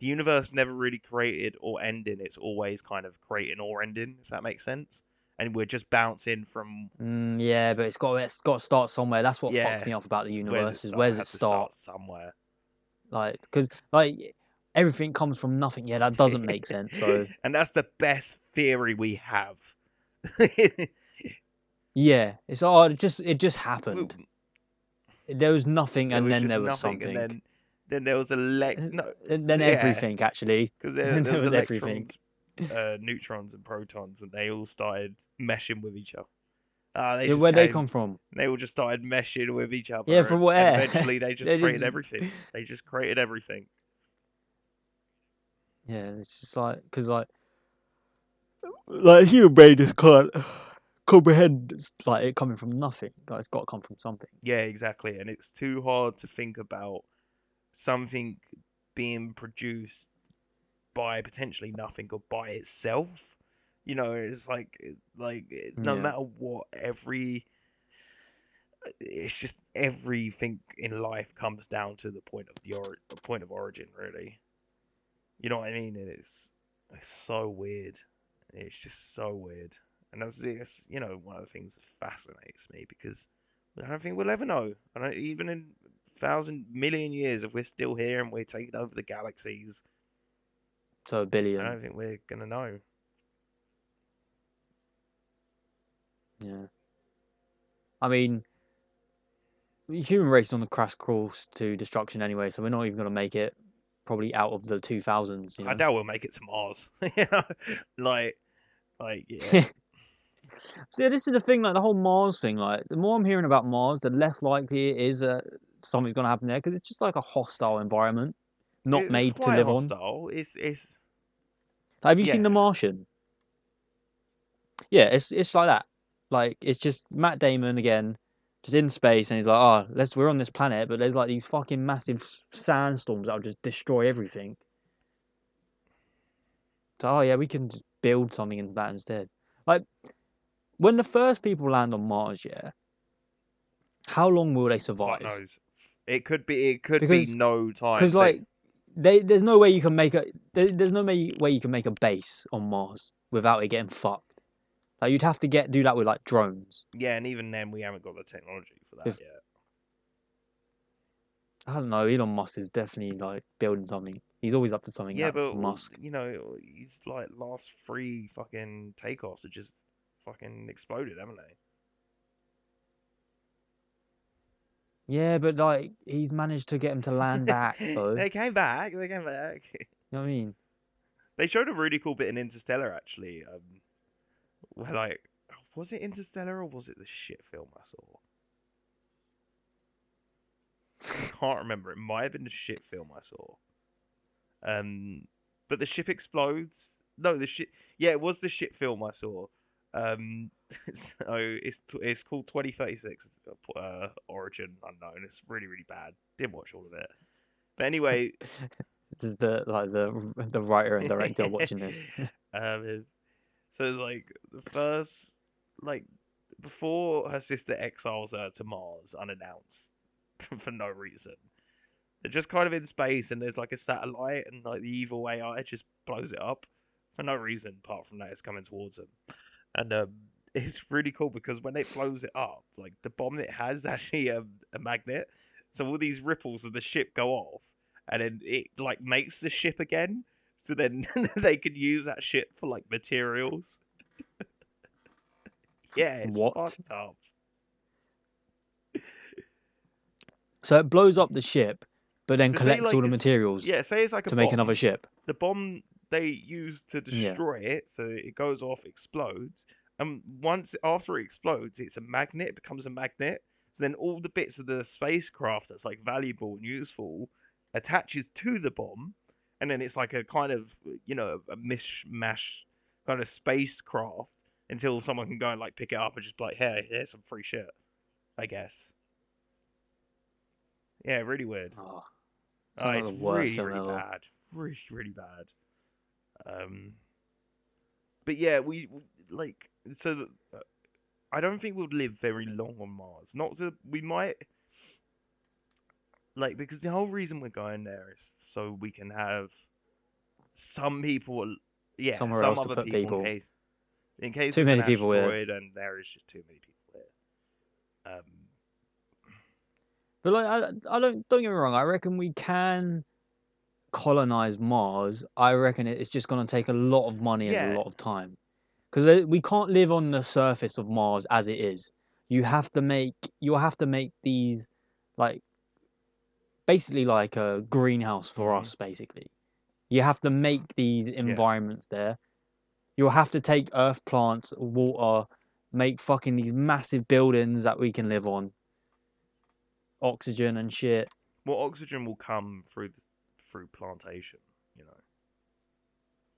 the universe never really created or ending. It's always kind of creating or ending, if that makes sense. And we're just bouncing from Yeah, but it's got to start somewhere. That's what fucks yeah, me up about the where's it universe is start? where It does it has to start? start somewhere. Like, because like everything comes from nothing. Yeah, that doesn't make sense. So And that's the best theory we have. yeah, it's it just happened. There was nothing, There and was then just there was nothing, and something, then there was no, and then yeah, everything actually. because Then there there was was everything. electrons, neutrons, and protons, and they all started meshing with each other. They Yeah, just where'd they came. come from? They all just started meshing with each Yeah, other, from and where? eventually they just They created just everything. They just created everything. yeah, it's just like because like human brain just can't comprehend like it coming from nothing. Like it's got to come from something. Yeah, exactly. And it's too hard to think about something being produced by potentially nothing or by itself. You know, it's like no Yeah, matter what, it's just everything in life comes down to the point of origin, really. You know what I mean? And it's so weird. It's just so weird, and it's one of the things that fascinates me because I don't think we'll ever know. I don't even in 1,000 million years if we're still here and we're taking over the galaxies. so a I billion. don't think we're gonna know. Yeah, I mean, human race is on the crash course to destruction anyway, so we're not even gonna make it probably out of the 2000s. You I know. doubt we'll make it to Mars. you know, like yeah. See, this is the thing, like the whole Mars thing. Like, the more I'm hearing about Mars, the less likely it is that something's gonna happen there because it's just like a hostile environment, not It's made to quite live on. hostile. It's Like, have you seen The yeah. Martian? Yeah, it's like that. Like, it's just Matt Damon again, just in space, and he's like, "Oh, we're on this planet, but there's like these fucking massive sandstorms that'll just destroy everything." So, oh yeah, we can just build something in that instead. Like, when the first people land on Mars, yeah, how long will they Fuck survive? knows. It could be Because no because time. like there's no way you can make there's no way you can make a base on Mars without it getting fucked. Like you'd have to do that with like drones. Yeah, and even then we haven't got the technology for that If yet. I don't know, Elon Musk is definitely like building something. He's always up to something. Yeah, That but Musk. he's like last three fucking takeoffs have just fucking exploded, haven't they? Yeah, but like he's managed to get him to land back though. You They came back. They came back. know what I mean? They showed a really cool bit in Interstellar, actually. Where like, was it Interstellar or was it the shit film I saw? I can't remember. It might have been the shit film I saw. But the ship explodes. No, the ship. Yeah, it was the shit film I saw. Um, so it's called 2036. Origin Unknown. It's really really bad. Didn't watch all of it. But anyway, This is the writer and director watching this. so it's like the first like before her sister exiles her to Mars unannounced for no reason. They're just kind of in space, and there's like a satellite, and like the evil AI just blows it up for no reason apart from that it's coming towards them. And it's really cool because when it blows it up, like the bomb it has is actually a magnet, so all these ripples of the ship go off, and then it like makes the ship again. So then they can use that ship for like materials. Yeah, it's What? fucked up. So it blows up the ship, but then So say collects all like the materials say it's like a to make another bomb. ship. The bomb they use to Yeah. destroy it, so it goes off, explodes, and once after it explodes, it's a magnet. It becomes a magnet. So then all the bits of the spacecraft that's like valuable and useful attaches to the bomb, and then it's like a kind of a mishmash kind of spacecraft until someone can go and like pick it up and just be like, hey, here's some free shit, I guess. Yeah, really weird. Oh, sounds like It's the worst really, film really ever. bad. Really, really bad. But yeah, like so. I don't think we'll live very long on Mars. Not to we might like because the whole reason we're going there is so we can have some people, yeah, Somewhere some else to other put people people. in There's case too there's an many people here. asteroid and there is just too many people here. But like, I don't get me wrong. I reckon we can colonize Mars. I reckon it's just going to take a lot of money and a Yeah, lot of time because we can't live on the surface of Mars as it is. You have to make these like basically like a greenhouse for hmm us. Basically, you have to make these yeah. environments there. You'll have to take earth plants, water, make fucking these massive buildings that we can live on, oxygen and shit. Well, oxygen will come through plantation, you know.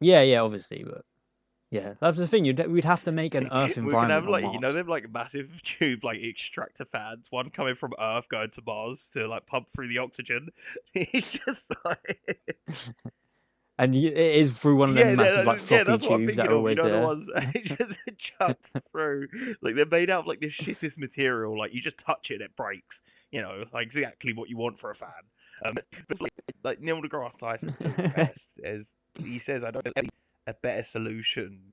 Yeah, obviously, but yeah, that's the thing. We'd have to make an Earth We're gonna have environment on like Mars. them like massive tube like extractor fans, one coming from Earth going to Mars to like pump through the oxygen. It's just like And it is through one of them massive like yeah, floppy that's what I'm tubes that thinking are of. You always know the there. ones that just chucked through. Like they're made out of like the shittest material. Like you just touch it, it breaks. You know, like exactly what you want for a fan. But like Neil deGrasse Tyson says it best. As he says, I don't know a better solution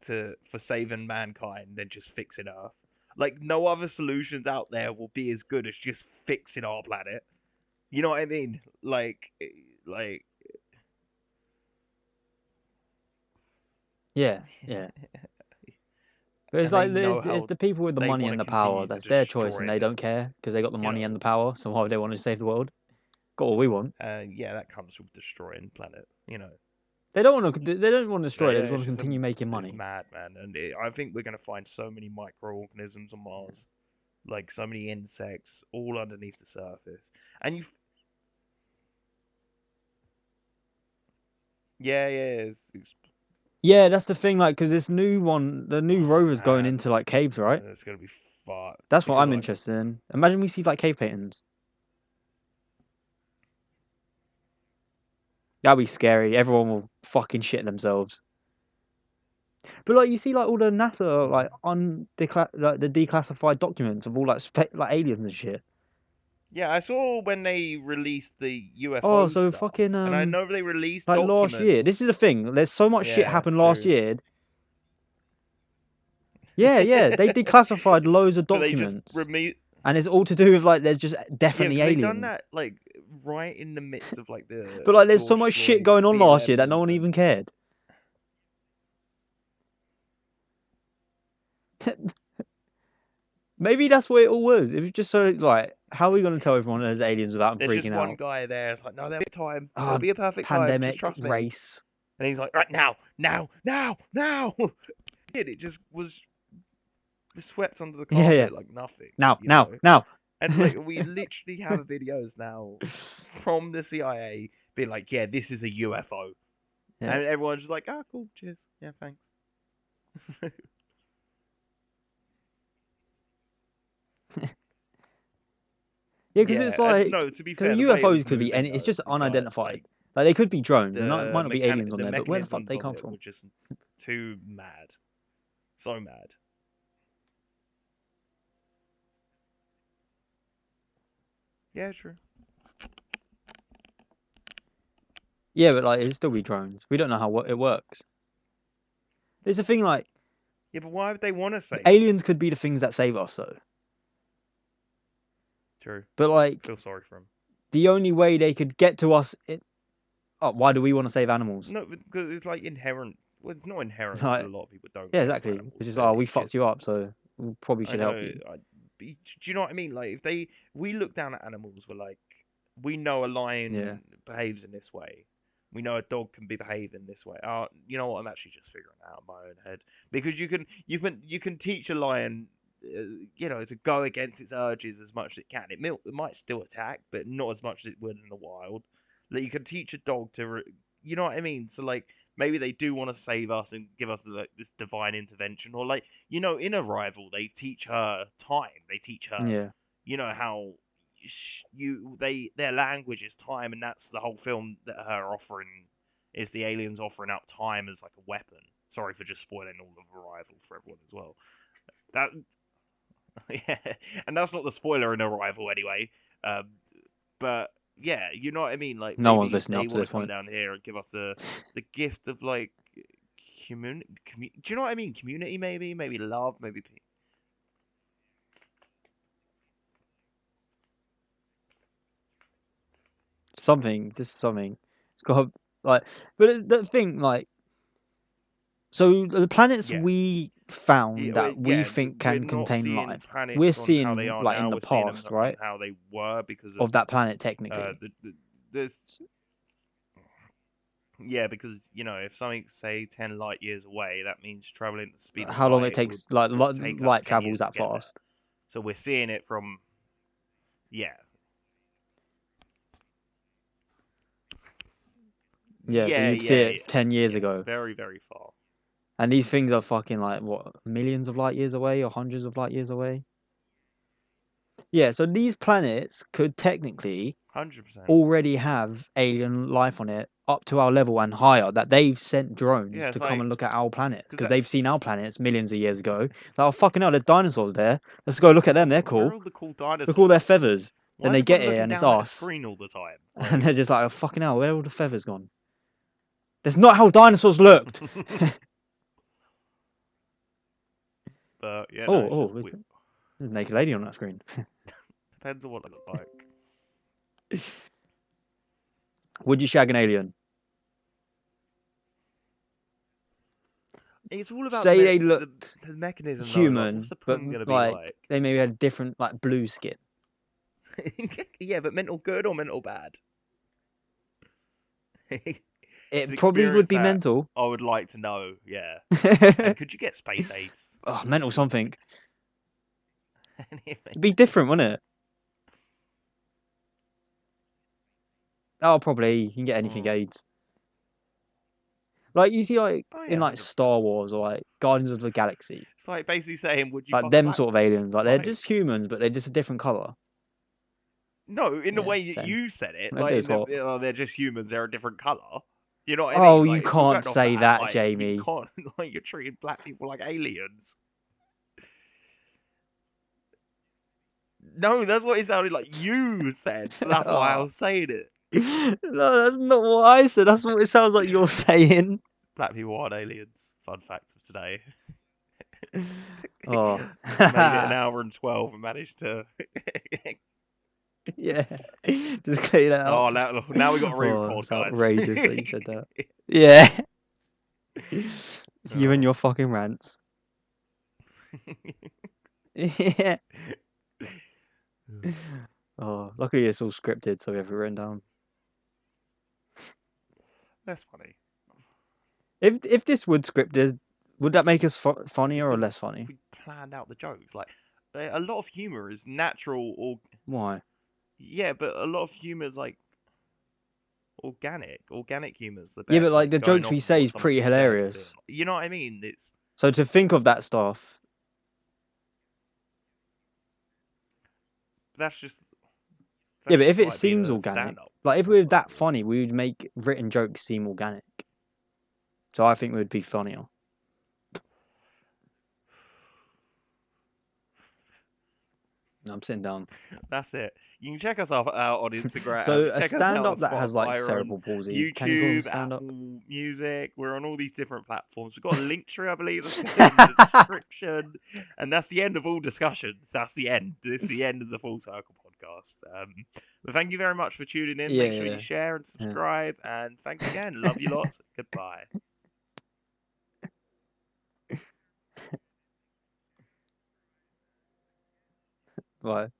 for saving mankind than just fixing Earth. Like no other solutions out there will be as good as just fixing our planet. You know what I mean? Like Yeah. But it's and they like know it's how the people with the they money want to and the power. continue to That's their choice, and destroy they this don't world. care because they got the You money and know, the power. So why would they want to save the world? Got what we want. yeah, that comes with destroying planet. You know, They don't want to. They don't want to destroy. They yeah, just want to continue making it's money. mad, man, and I think we're gonna find so many microorganisms on Mars, like so many insects, all underneath the surface, and yeah, it's Yeah, that's the thing. Like, because this new one, the new oh rover's going man, into like caves, right? it's gonna be fucked That's what because I'm like interested in. Imagine we see like cave paintings. That'd be scary. Everyone will fucking shit themselves. But like you see, like all the NASA mhm. like the declassified documents of all like like aliens and shit. Yeah, I saw when they released the Oh, UFO so stuff, fucking and I know they released like last year. documents. This is the thing. There's so much shit Yeah, happened last true. year. Yeah. They declassified loads of But they just documents, reme and it's all to do with like there's just yeah, definitely because they done aliens. that like right in the midst of like the But like there's so George much shit Floyd going on last year that no BLM one even and cared. Maybe that's what it all was. It was just so like, how are we gonna tell everyone there's aliens without them there's just freaking one out? guy there. It's like, no, there'll be a time. There'll Ah, be a perfect time. Just pandemic, trust me. race. And he's like, right now. And it just was swept under the Yeah. carpet like nothing, Now, you now, know. now. And like we literally have videos now from the CIA being like, yeah, this is a UFO, Yeah. and everyone's just like, ah, cool, cheers, yeah, thanks. Yeah, because Yeah, it's and like, no, to be because fair, the way it was UFOs could be moving any. It's though, just is unidentified. Like they could be drones. There might not be aliens on the there, but where the fuck mechanisms they of come it were from? just too mad, so mad. Yeah, true. Yeah, but like it'd still be drones. We don't know how it works. It's the thing. Like Yeah, but why would they want to save aliens us? could be the things that save us, though. True. But like Feel sorry for him. the only way they could get to us. Oh, why do we want to save animals? No, because it's like inherent. well, it's not inherent because Like, a lot of people don't yeah, care for exactly. animals, It's just, but oh, we it's fucked just, you up, so we probably I should help know. you. Do you know what I mean? Like, if we look down at animals, we're like, we know a Yeah. lion behaves in this way. We know a dog can be behaving this way. You know what? I'm actually just figuring it out in my own head because you can teach a lion, to go against its urges as much as it can. It might still attack, but not as much as it would in the wild. Like you can teach a dog you know what I mean? So like maybe they do want to save us and give us like this divine intervention, or like in Arrival they teach her time. They teach her, Yeah. how their language is time, and that's the whole film that her offering is the aliens offering up time as like a weapon. Sorry for just spoiling all of Arrival for everyone as well. That yeah, and that's not the spoiler in Arrival anyway. Um, but yeah, you know what I mean. Like No one's maybe listening they up to want this to come point. down here and give us the gift of like do you know what I mean? Community, maybe love, maybe. Something, just something. It's got like, but the thing, like, so the planets Yeah, we found yeah, that we think we're can not contain seeing life, we're planets on how they seeing are like in now. the We're seeing them past, on right, how they were because of of that planet uh technically. the, there's yeah, because if something's say 10 light years away, that means traveling at the speed of How long it light would takes, like take us light 10 travels years to that get there. fast. So we're seeing it from yeah, Yeah, so yeah, you'd see yeah, it 10 years yeah, ago, very, very far. and these things are fucking like what, millions of light years away or hundreds of light years away. Yeah, so these planets could technically 100%. already have alien life on it up to our level and higher, that they've sent drones Yeah, to it's come like and look at our planets because because that they've seen our planets millions of years ago. Like, oh fucking hell, there's dinosaurs there. Let's go look at them. They're where are cool. all the cool Look at all dinosaurs? their feathers. Then Why is they get everyone here looking and it's down at a us, screen all the time? and Like, they're just like, oh fucking hell, where are all the feathers gone? That's not how dinosaurs looked. but yeah, no, Oh, it's just there's a naked lady on that screen. depends on what they look like. Would you shag an alien? It's all about Say they looked the mechanism though. Like, what's human, the but pun gonna be like like? they maybe had different like blue skin. Yeah, but mental good or mental bad? It's an It probably would experience be that mental. I would like to know. Yeah. And could you get space aids? Oh, mental something. Anyway. It'd be different, wouldn't it? Oh, probably you can get anything Mm. AIDS. Like you see, like Oh in yeah, like 100%. Star Wars or like Guardians of the Galaxy, It's like basically saying, would you like fuck a them black sort of aliens. Like they're guy? just humans, but they're just a different color. No, in the Yeah, way that same. you said it, That like is hot. they're just humans, they're a different color. You know what I Oh, mean? you Like if you're can't going off say that, that, like you Jamie. can't, like you're treating black people like aliens. No, that's what it sounded like you said, so that's why I Oh. was saying it. No, that's not what I said. That's what it sounds like you're saying. Black people aren't aliens. Fun fact of today. Oh. Made it an hour and 12 and managed to. Yeah. Just clear that Oh, up. now we got a Oh, re-record, it's guys. outrageous that you said that. Yeah. It's you and Oh. your fucking rants. Yeah. Oh, luckily it's all scripted, so we have it written down. That's funny. If this would scripted, would that make us funnier or Because less funny? we planned out the jokes. Like, a lot of humor is natural or. Why? Yeah, but a lot of humor is like organic. Organic humor's the Yeah, but best. like Like the going jokes off we of say what is pretty somebody said and being. hilarious. You know what I mean? So to think of that stuff, That's just. yeah, That's but if just it like being seems a organic, stand-up. like if we were that funny, we would make written jokes seem organic. So I think we would be funnier. No, I'm sitting down. That's it. You can check us out on So Instagram. a Check us out on stand-up that has like Spotify. We're on cerebral palsy, can you call them YouTube, stand-up? Apple Music. We're on all these different platforms. We've got a link tree, I believe, that's going to be in the description. And that's the end of all discussions. That's the end. This is the end of the Full Circle podcast. But thank you very much for tuning in. Make sure you Yeah. share and Yeah. subscribe. And thanks again. Love you lots. Goodbye. Bye.